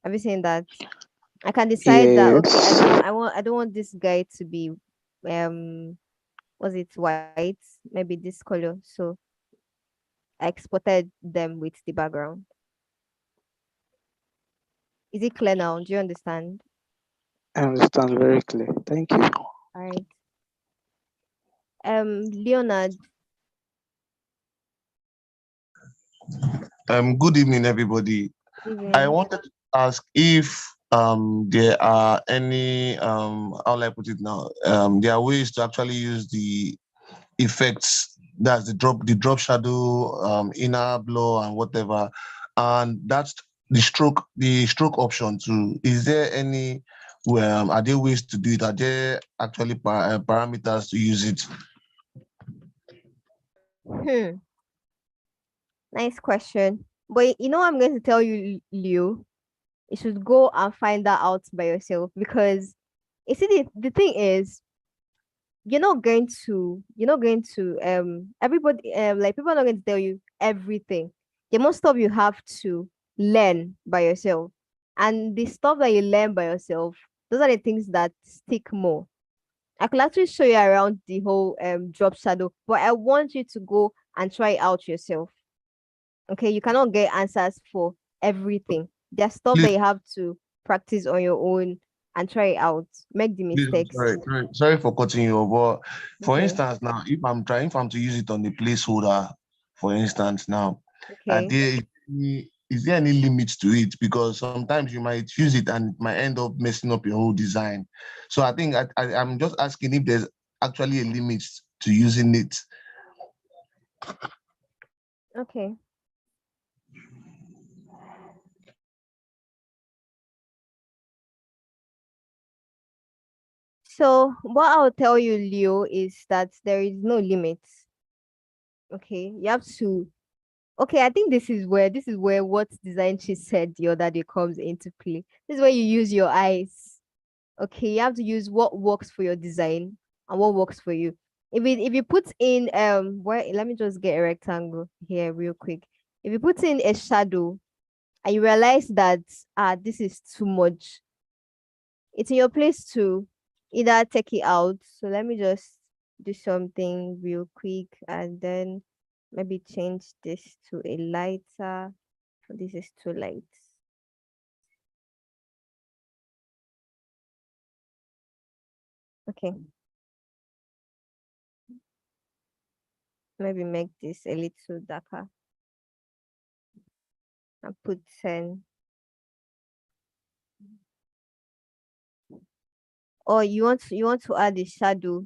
Have you seen that? I can decide that okay, Yes. I don't want this guy to be was it white? Maybe this color. So I exported them with the background. Is it clear now? Do you understand? I understand very clear. Thank you. All right. Leonard. Good evening, everybody. I Evening. wanted to ask if there are any how will I put it now? There are ways to actually use the effects, that's the drop shadow, inner blur and whatever, and that's the stroke option too. Is there any are there ways to do it? Are there actually parameters to use it? Nice question. But you know, I'm going to tell you, Leo, you should go and find that out by yourself because you see the thing is you're not going to everybody like people are not going to tell you everything. The most stuff you have to learn by yourself. And the stuff that you learn by yourself, those are the things that stick more. I could actually show you around the whole drop shadow, but I want you to go and try it out yourself. Okay, you cannot get answers for everything. There's stuff Please, that you have to practice on your own and try it out. Make the please, I'm mistakes. sorry for cutting you off, but for Okay. instance, now if I'm to use it on the placeholder, for instance, now are Okay. there any is there any limits to it? Because sometimes you might use it and it might end up messing up your whole design. So I think I'm just asking if there's actually a limit to using it. Okay. So what I'll tell you, Leo, is that there is no limit. Okay, you have to. Okay, I think this is where what design she said the other day comes into play. This is where you use your eyes. Okay, you have to use what works for your design and what works for you. If you put in let me just get a rectangle here real quick. If you put in a shadow and you realize that this is too much, it's in your place to either take it out. So let me just do something real quick and then maybe change this to a lighter. This is too light. Okay. Maybe make this a little darker. And put 10. Or you want to add a shadow.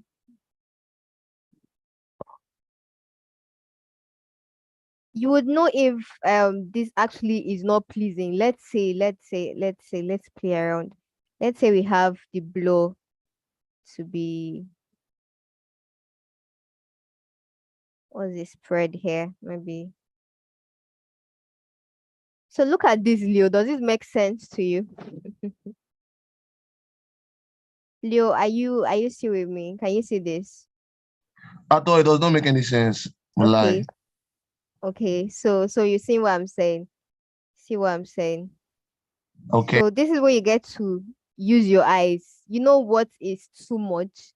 You would know if this actually is not pleasing. Let's play around. Let's say we have the blow to be, what's the spread here? Maybe. So look at this, Leo. Does this make sense to you? Leo, are you still with me? Can you see this? I thought it does not make any sense. Okay. Lie. Okay. So you see what I'm saying? See what I'm saying? Okay. So this is where you get to use your eyes. You know what is too much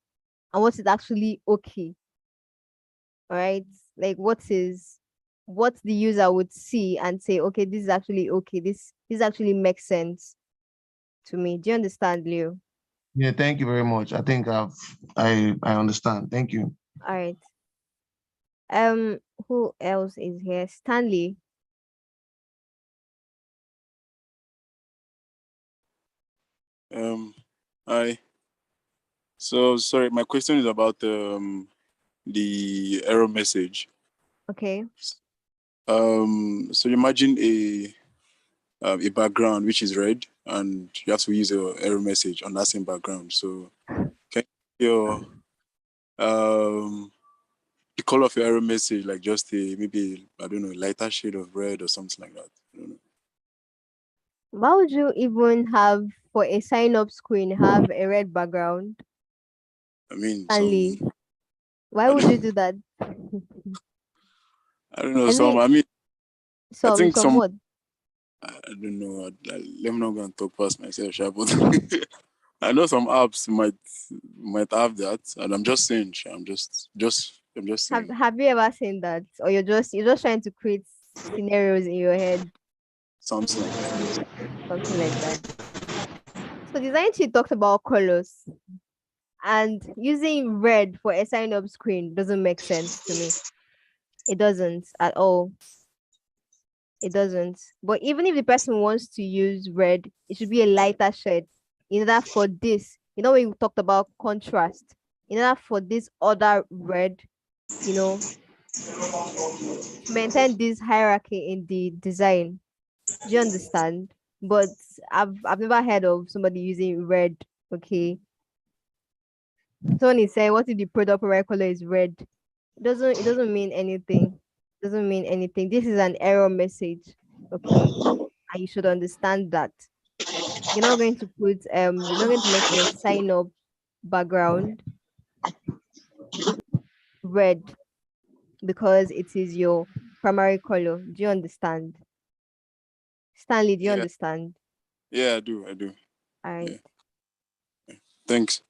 and what is actually okay. All right. Like what the user would see and say, okay, this is actually okay. This actually makes sense to me. Do you understand, Leo? Yeah, thank you very much. I think I understand. Thank you. All right. Who else is here? Stanley. Hi. So sorry, my question is about the error message. Okay. So imagine a background which is red, and you have to use an error message on that same background. So can your the color of your error message like just maybe I don't know, lighter shade of red or something like that? I don't know. Why would you even have for a sign-up screen have a red background? I mean, Stanley, why I would you don't, do that? I don't know. Is it I mean, I think some what? I don't know. Let me not go and talk past myself, sha, but I know some apps might have that, and I'm just saying, sha, I'm just saying Have you ever seen that? Or you're just trying to create scenarios in your head, something like that. something like that. So design sheet talks about colors, and using red for a sign-up screen doesn't make sense to me. It doesn't at all. It doesn't. But even if the person wants to use red, it should be a lighter shade. In order for this, we talked about contrast. In order for this other red, to maintain this hierarchy in the design. Do you understand? But I've never heard of somebody using red. Okay. Someone is saying, what if the product product color is red? It doesn't mean anything. It doesn't mean anything. This is an error message. Okay. And you should understand that. You're not going to you're not going to make your sign up background red because it is your primary color. Do you understand? Stanley, do you Yeah, understand? yeah, I do. All right. Yeah. Thanks.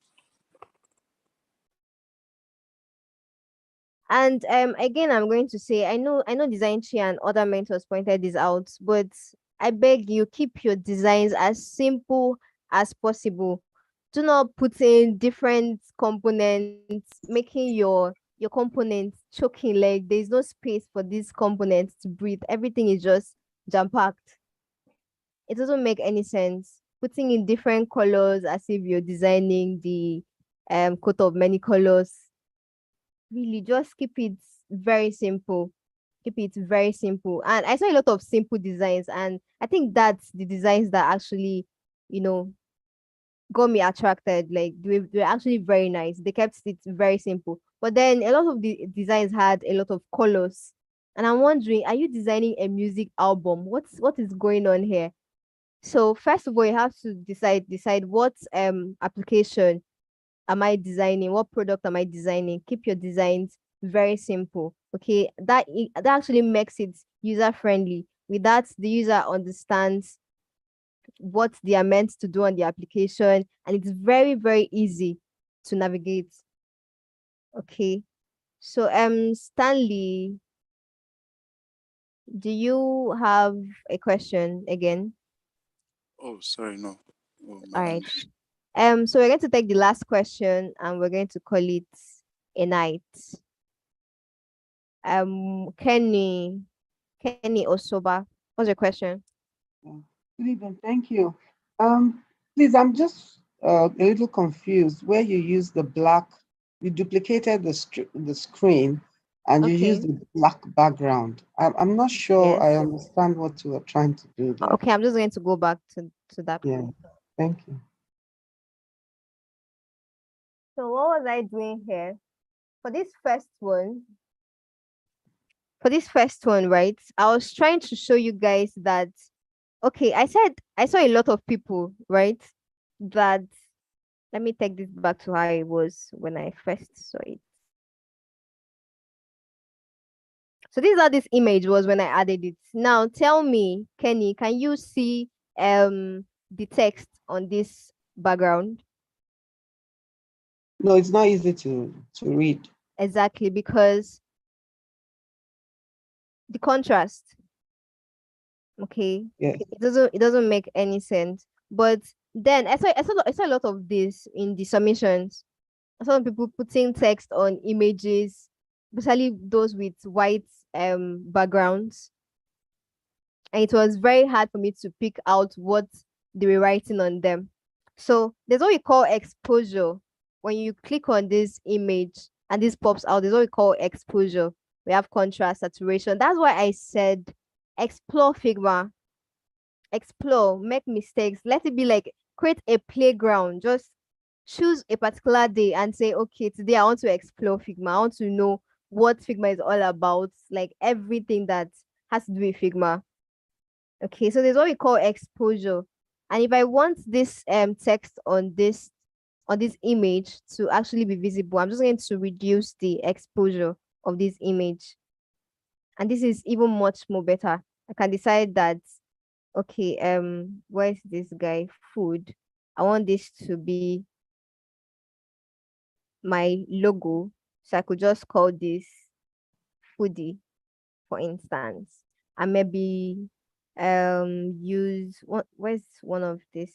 And again, I'm going to say, I know Design Tree and other mentors pointed this out, but I beg you, keep your designs as simple as possible. Do not put in different components, making your components choking, like there's no space for these components to breathe. Everything is just jam-packed. It doesn't make any sense. Putting in different colors as if you're designing the coat of many colors. Really, just keep it very simple. Keep it very simple. And I saw a lot of simple designs, and I think that's the designs that actually, got me attracted. Like they were actually very nice. They kept it very simple. But then a lot of the designs had a lot of colors. And I'm wondering, are you designing a music album? What is going on here? So first of all, you have to decide what application am I designing, what product am I designing. Keep your designs very simple. Okay, that actually makes it user friendly. With that, the user understands what they are meant to do on the application, and it's very, very easy to navigate. Okay, so Stanley, do you have a question again? Oh, sorry, no. Oh, All my right. bad. So we're going to take the last question and we're going to call it a night. Kenny Osoba, what's your question? Good evening. Thank you. Please, I'm just a little confused where you use the black, you duplicated the screen and you Okay. used the black background. I'm not sure I Yes. understand what you are trying to do there. Okay, I'm just going to go back to that. Yeah, thank you. So what was I doing here? For this first one, right? I was trying to show you guys that, okay, I said I saw a lot of people, right? That, let me take this back to how it was when I first saw it. So this is how this image was when I added it. Now tell me, Kenny, can you see the text on this background? No, it's not easy to read. Exactly, because the contrast. Okay. Yeah. It doesn't make any sense. But then I saw a lot of this in the submissions. I saw people putting text on images, especially those with white backgrounds. And it was very hard for me to pick out what they were writing on them. So there's what we call exposure. When you click on this image and this pops out, there's what we call exposure. We have contrast, saturation. That's why I said explore Figma. Explore, make mistakes. Let it be like create a playground. Just choose a particular day and say, okay, today I want to explore Figma. I want to know what Figma is all about, like everything that has to do with Figma. Okay, so there's what we call exposure. And if I want this text on this image to actually be visible, I'm just going to reduce the exposure of this image. And this is even much more better. I can decide that, okay, where's this guy? Food. I want this to be my logo. So I could just call this foodie, for instance. And maybe use where's one of the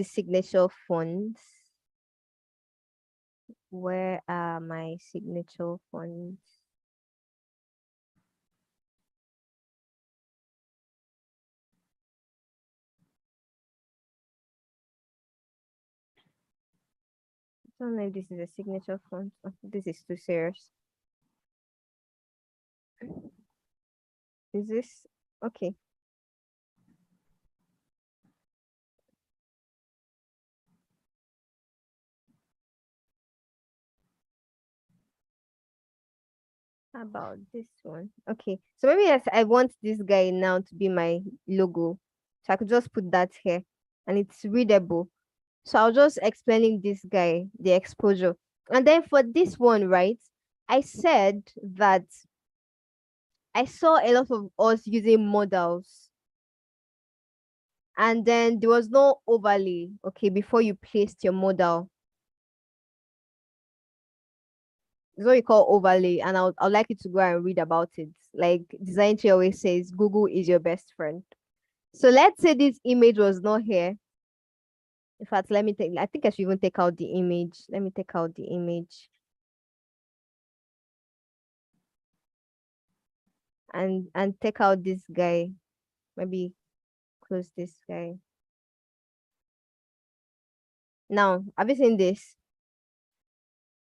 signature fonts. Where are my signature fonts? I don't know if this is a signature font. Oh, this is too serious. Is this okay? How about this one? Okay, so maybe yes, I want this guy now to be my logo. So I could just put that here and it's readable. So I'll just explaining this guy, the exposure. And then for this one, right, I said that I saw a lot of us using models. And then there was no overlay, okay, before you placed your model. It's what you call overlay, and I'd like you to go and read about it. Like Design Tree always says, Google is your best friend. So let's say this image was not here. In fact, I think I should even take out the image. Let me take out the image. and take out this guy. Maybe close this guy. Now, have you seen this?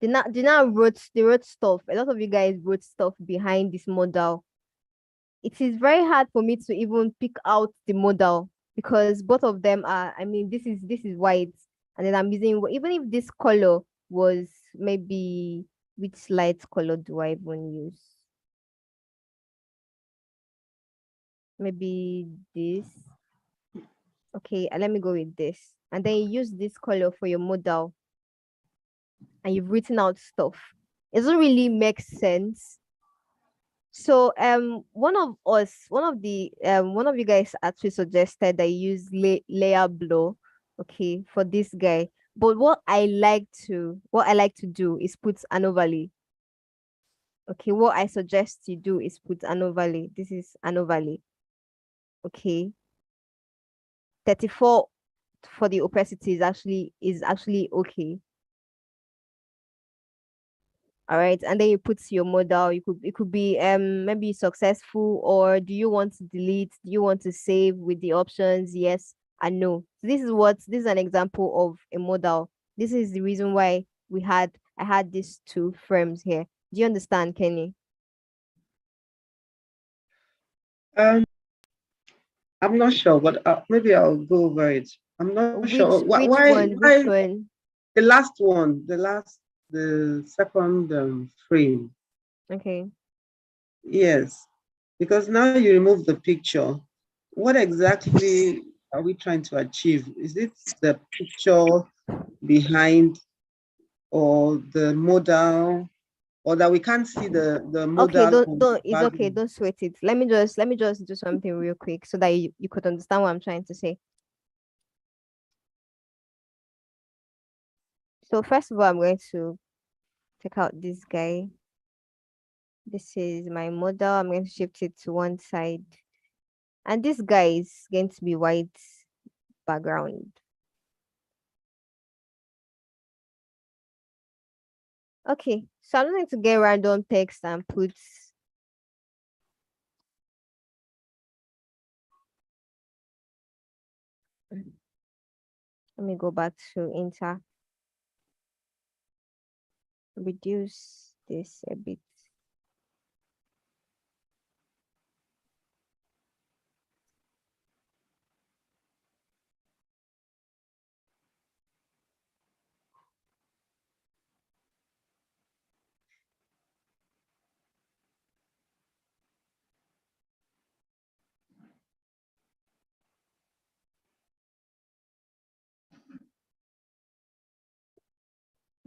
They now wrote stuff. A lot of you guys wrote stuff behind this model. It is very hard for me to even pick out the model because both of them are, I mean, this is white, and then I'm using, even if this color was maybe, which light color do I even use? Maybe this. Okay, let me go with this. And then you use this color for your model, and you've written out stuff. It doesn't really make sense. So one of you guys actually suggested that you use layer blow, okay, for this guy. But what I like to do is put an overlay. Okay, what I suggest you do is put an overlay. This is an overlay. Okay. 34 for the opacity is actually okay. All right, and then you put your model. It could be maybe successful, or do you want to delete? Do you want to save with the options yes and no? So this is an example of a model. This is the reason why I had these two frames here. Do you understand, Kenny? I'm not sure, but maybe I'll go over it. I'm not sure. Which one? The last one, the second frame. Okay. Yes, because now you remove the picture. What exactly are we trying to achieve? Is it the picture behind, or the model, or that we can't see the model? Okay, don't it's okay, don't sweat it. Let me just do something real quick so that you could understand what I'm trying to say. So first of all, I'm going to take out this guy. This is my model. I'm going to shift it to one side. And this guy is going to be white background. Okay, so I'm going to get random text and put let me go back to enter. Reduce this a bit.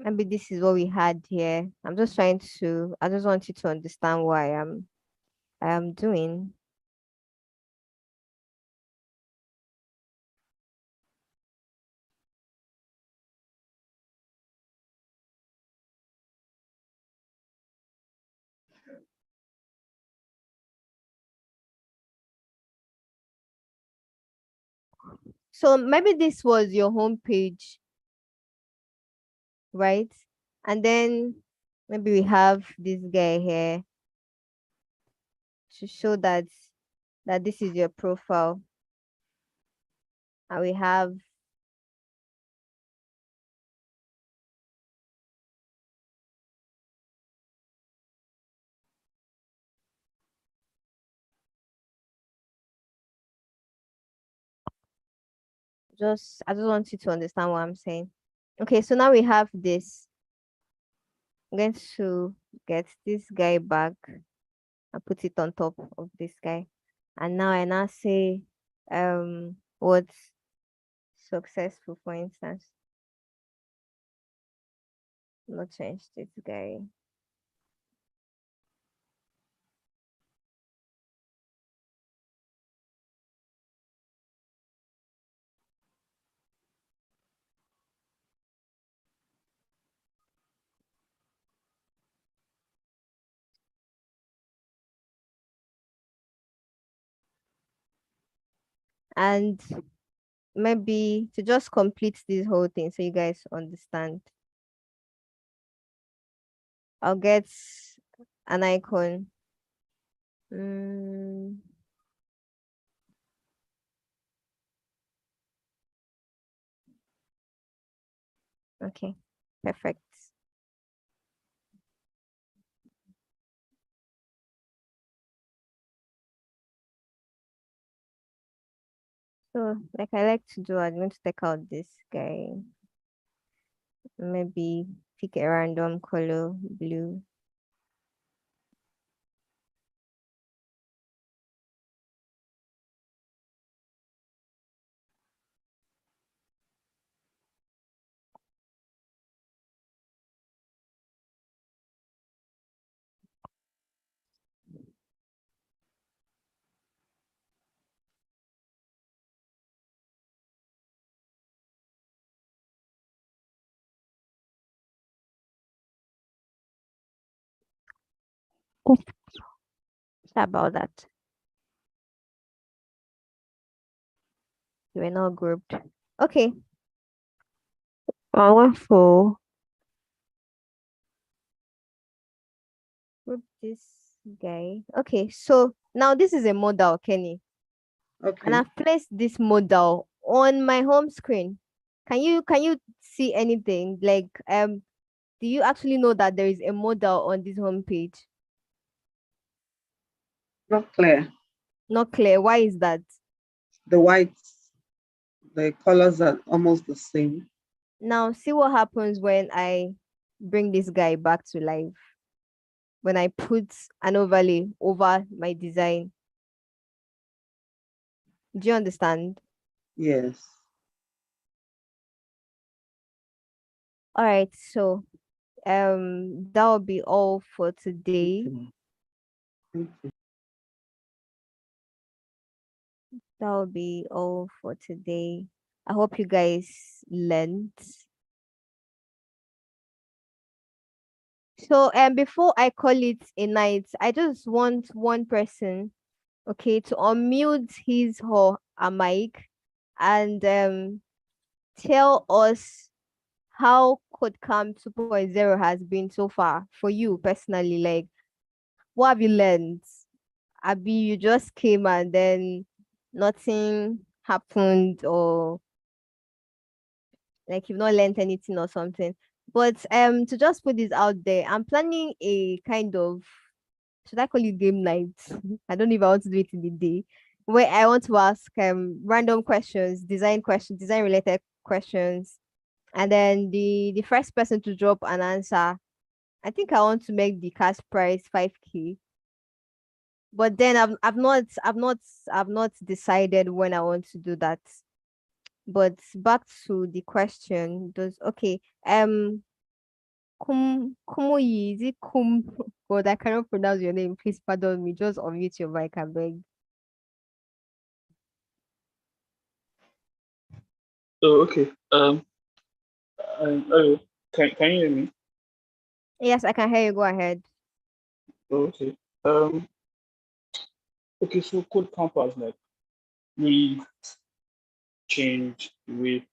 Maybe this is what we had here. I just want you to understand why I am doing. So maybe this was your home page, right? And then maybe we have this guy here to show that this is your profile. And we have I just want you to understand what I'm saying. Okay, so now we have this. I'm going to get this guy back and put it on top of this guy. And now I now say what's successful, for instance. Not change this guy. And maybe to just complete this whole thing so you guys understand, I'll get an icon Mm. Okay, perfect. So, like I like to do, I'm going to take out this guy. Maybe pick a random color, blue. Sorry about that. You were not grouped. Okay. I went for group this guy. Okay, so now this is a model, Kenny. Okay. And I've placed this model on my home screen. Can you see anything? Like do you actually know that there is a model on this home page? Not clear. Not clear. Why is that? The whites, the colors are almost the same. Now see what happens when I bring this guy back to life. When I put an overlay over my design. Do you understand? Yes. All right, so that will be all for today. Thank you. That will be all for today. I hope you guys learned. So before I call it a night, I just want one person, okay, to unmute his or her mic and tell us how CodeCamp 2.0 has been so far for you personally. Like, what have you learned? Abi, you just came and then nothing happened, or like you've not learned anything or something. But to just put this out there, I'm planning a kind of, should I call it game night? I don't know if I want to do it in the day, where I want to ask random questions, design related questions, and then the first person to drop an answer. I think I want to make the cash price 5K. But then I've not decided when I want to do that. But back to the question, does okay. Kumuyi, is it Kum? God, I cannot pronounce your name. Please pardon me. Just unmute your mic, I beg. Oh, okay. Oh, can you hear me? Yes, I can hear you. Go ahead. Oh, okay. Okay, so CodeCamp has like really changed the way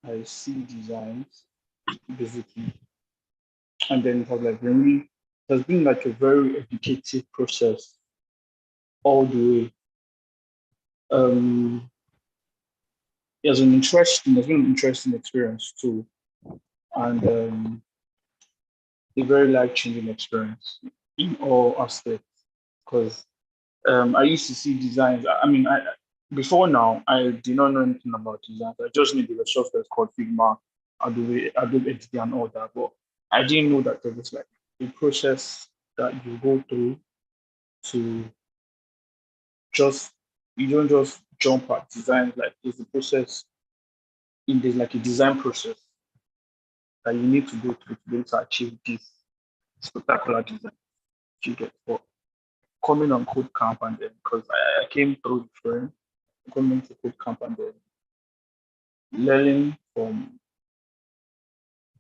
I see designs, basically. And then it has like really, it has been like a very educative process all the way. It's been an interesting experience too. And a very life-changing experience in all aspects. Because I used to see designs. I mean, before now, I did not know anything about designs. I just knew there were software called Figma, Adobe XD, and all that. But I didn't know that there was like a process that you go through to just, you don't just jump at design. Like there's a process, there's like a design process that you need to go through to be able to achieve this spectacular design that you get for coming on CodeCamp. And then because I came through the friend coming to CodeCamp and then learning from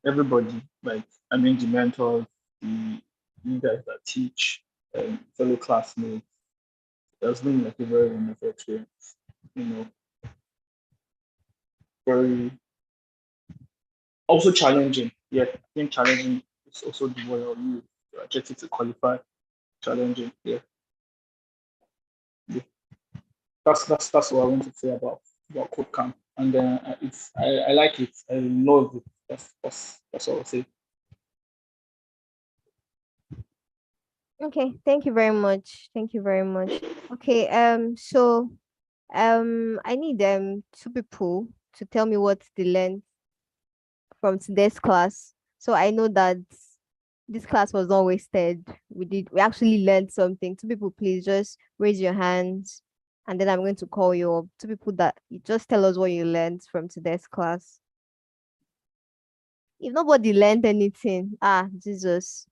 everybody, like I mean the mentors, the you guys that teach, fellow classmates. That's been like a very wonderful experience. You know, very also challenging. Yeah, I think challenging is also the word I'll use. To get it to qualify. Challenging, yeah. that's what I want to say about CodeCamp. And I like it. I love it. That's all I'll say. Okay, thank you very much. Thank you very much. Okay, so I need two people to tell me what they learned from today's class. So I know that this class was not wasted. We actually learned something. Two people, please just raise your hands, and then I'm going to call you up. Two people that you just tell us what you learned from today's class. If nobody learned anything, Jesus,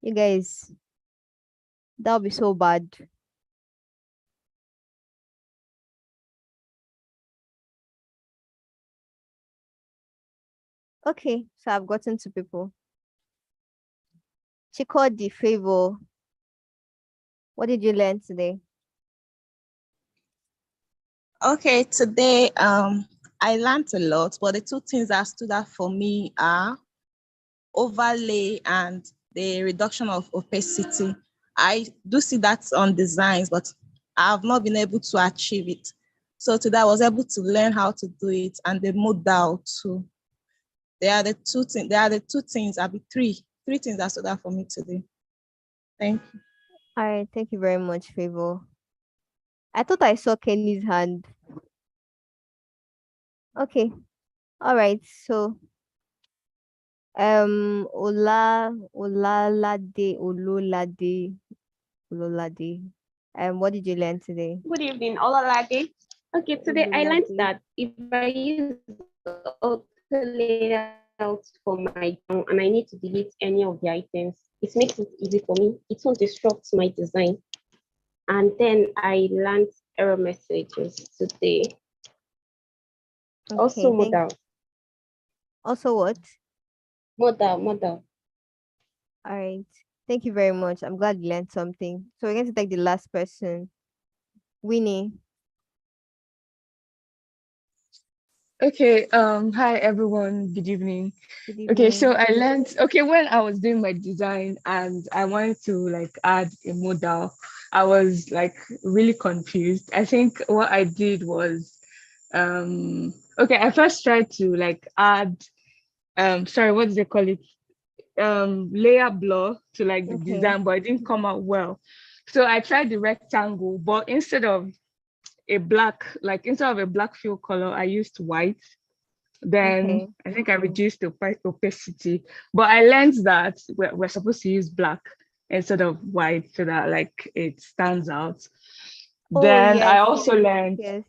you guys, that'll be so bad. Okay, so I've gotten two people. Chikodi, Favor, what did you learn today? Okay, today I learned a lot, but the two things that stood out for me are overlay and the reduction of opacity. I do see that on designs, but I have not been able to achieve it. So today I was able to learn how to do it, and the modal too. They are the two things. They are the two things. I'll be three things that stood out for me today. Thank you. All right, thank you very much, Favor. I thought I saw Kenny's hand. Okay, all right. So, Ololade. What did you learn today? Good evening, Olalade. Okay, today I learned that if I use AutoLayout for my and I need to delete any of the items, it makes it easy for me. It won't disrupt my design. And then I learned error messages today. Okay, also modal. Also what? Modal. All right. Thank you very much. I'm glad you learned something. So we're going to take the last person. Winnie. Okay, hi everyone, good evening. Good evening. Okay, so I learned, when I was doing my design and I wanted to add a modal, I was really confused. I think what I did was, I first tried to add, what do they call it? Layer blur to the design, but it didn't come out well. So I tried the rectangle, but instead of a black fill color, I used white. Then I think I reduced the opacity, but I learned that we're supposed to use black instead of white so that it stands out. Then yes, I also learned. Yes.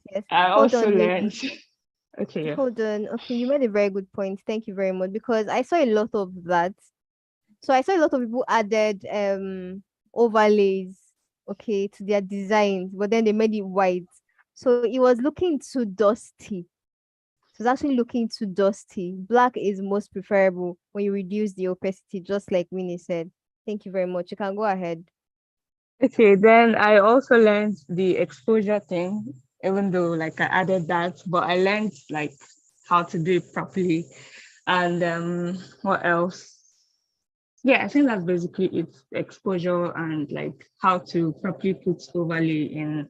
Okay. Yeah. Hold on. Okay, you made a very good point. Thank you very much, because I saw a lot of that. So I saw a lot of people added overlays, to their designs, but then they made it white. So it was looking too dusty. It was actually looking too dusty. Black is most preferable when you reduce the opacity, just like Winnie said. Thank you very much. You can go ahead. Okay, then I also learned the exposure thing, even though I added that, but I learned how to do it properly. And what else? Yeah, I think that's basically it. Exposure and how to properly put overlay in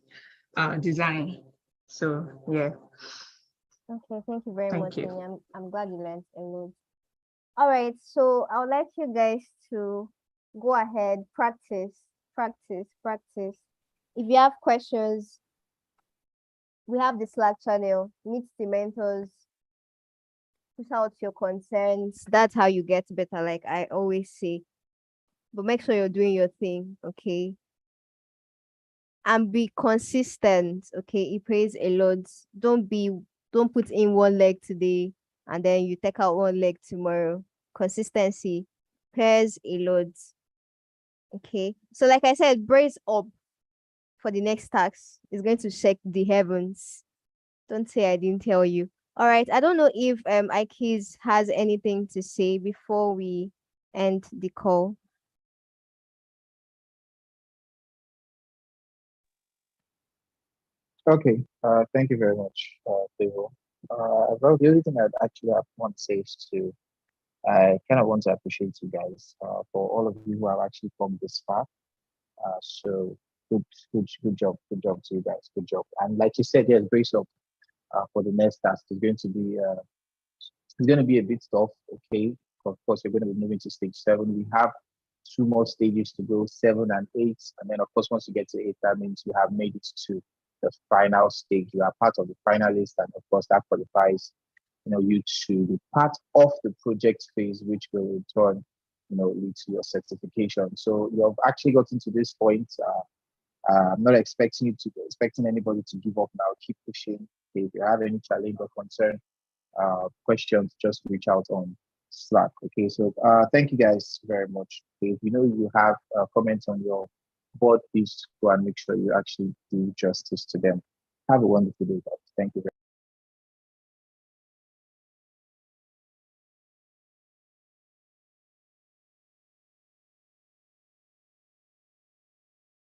design. So yeah. Okay, thank you very much, Thank you. Winnie. I'm glad you learned a lot. All right, so I would like you guys to go ahead, practice. If you have questions, we have the Slack channel, meet the mentors, push out your concerns. That's how you get better, like I always say. But make sure you're doing your thing, okay? And be consistent, okay? It pays a lot. Don't put in one leg today and then you take out one leg tomorrow. Consistency pays a lot. Okay. So like I said, brace up for the next task. It's going to shake the heavens. Don't say I didn't tell you. All right. I don't know if Ikes has anything to say before we end the call. Okay, thank you very much, Theo. Well, the only thing I'd actually want to say is I kind of want to appreciate you guys for all of you who have actually come this far. So good job to you guys. Good job. And like you said, yes, brace up for the next task. It's going to be a bit tough. Okay, of course, you're going to be moving to stage 7. We have 2 more stages to go, 7 and 8, and then of course, once you get to 8, that means you have made it to the final stage. You are part of the finalist, and of course, that qualifies you to be part of the project phase, which will in turn lead to your certification. So you've actually gotten to this point. I'm not expecting anybody to give up now. Keep pushing. If you have any challenge or concern, questions, just reach out on Slack. Okay, so thank you guys very much. Okay, if you have comments on your board, please go and make sure you actually do justice to them. Have a wonderful day, guys. Thank you very much.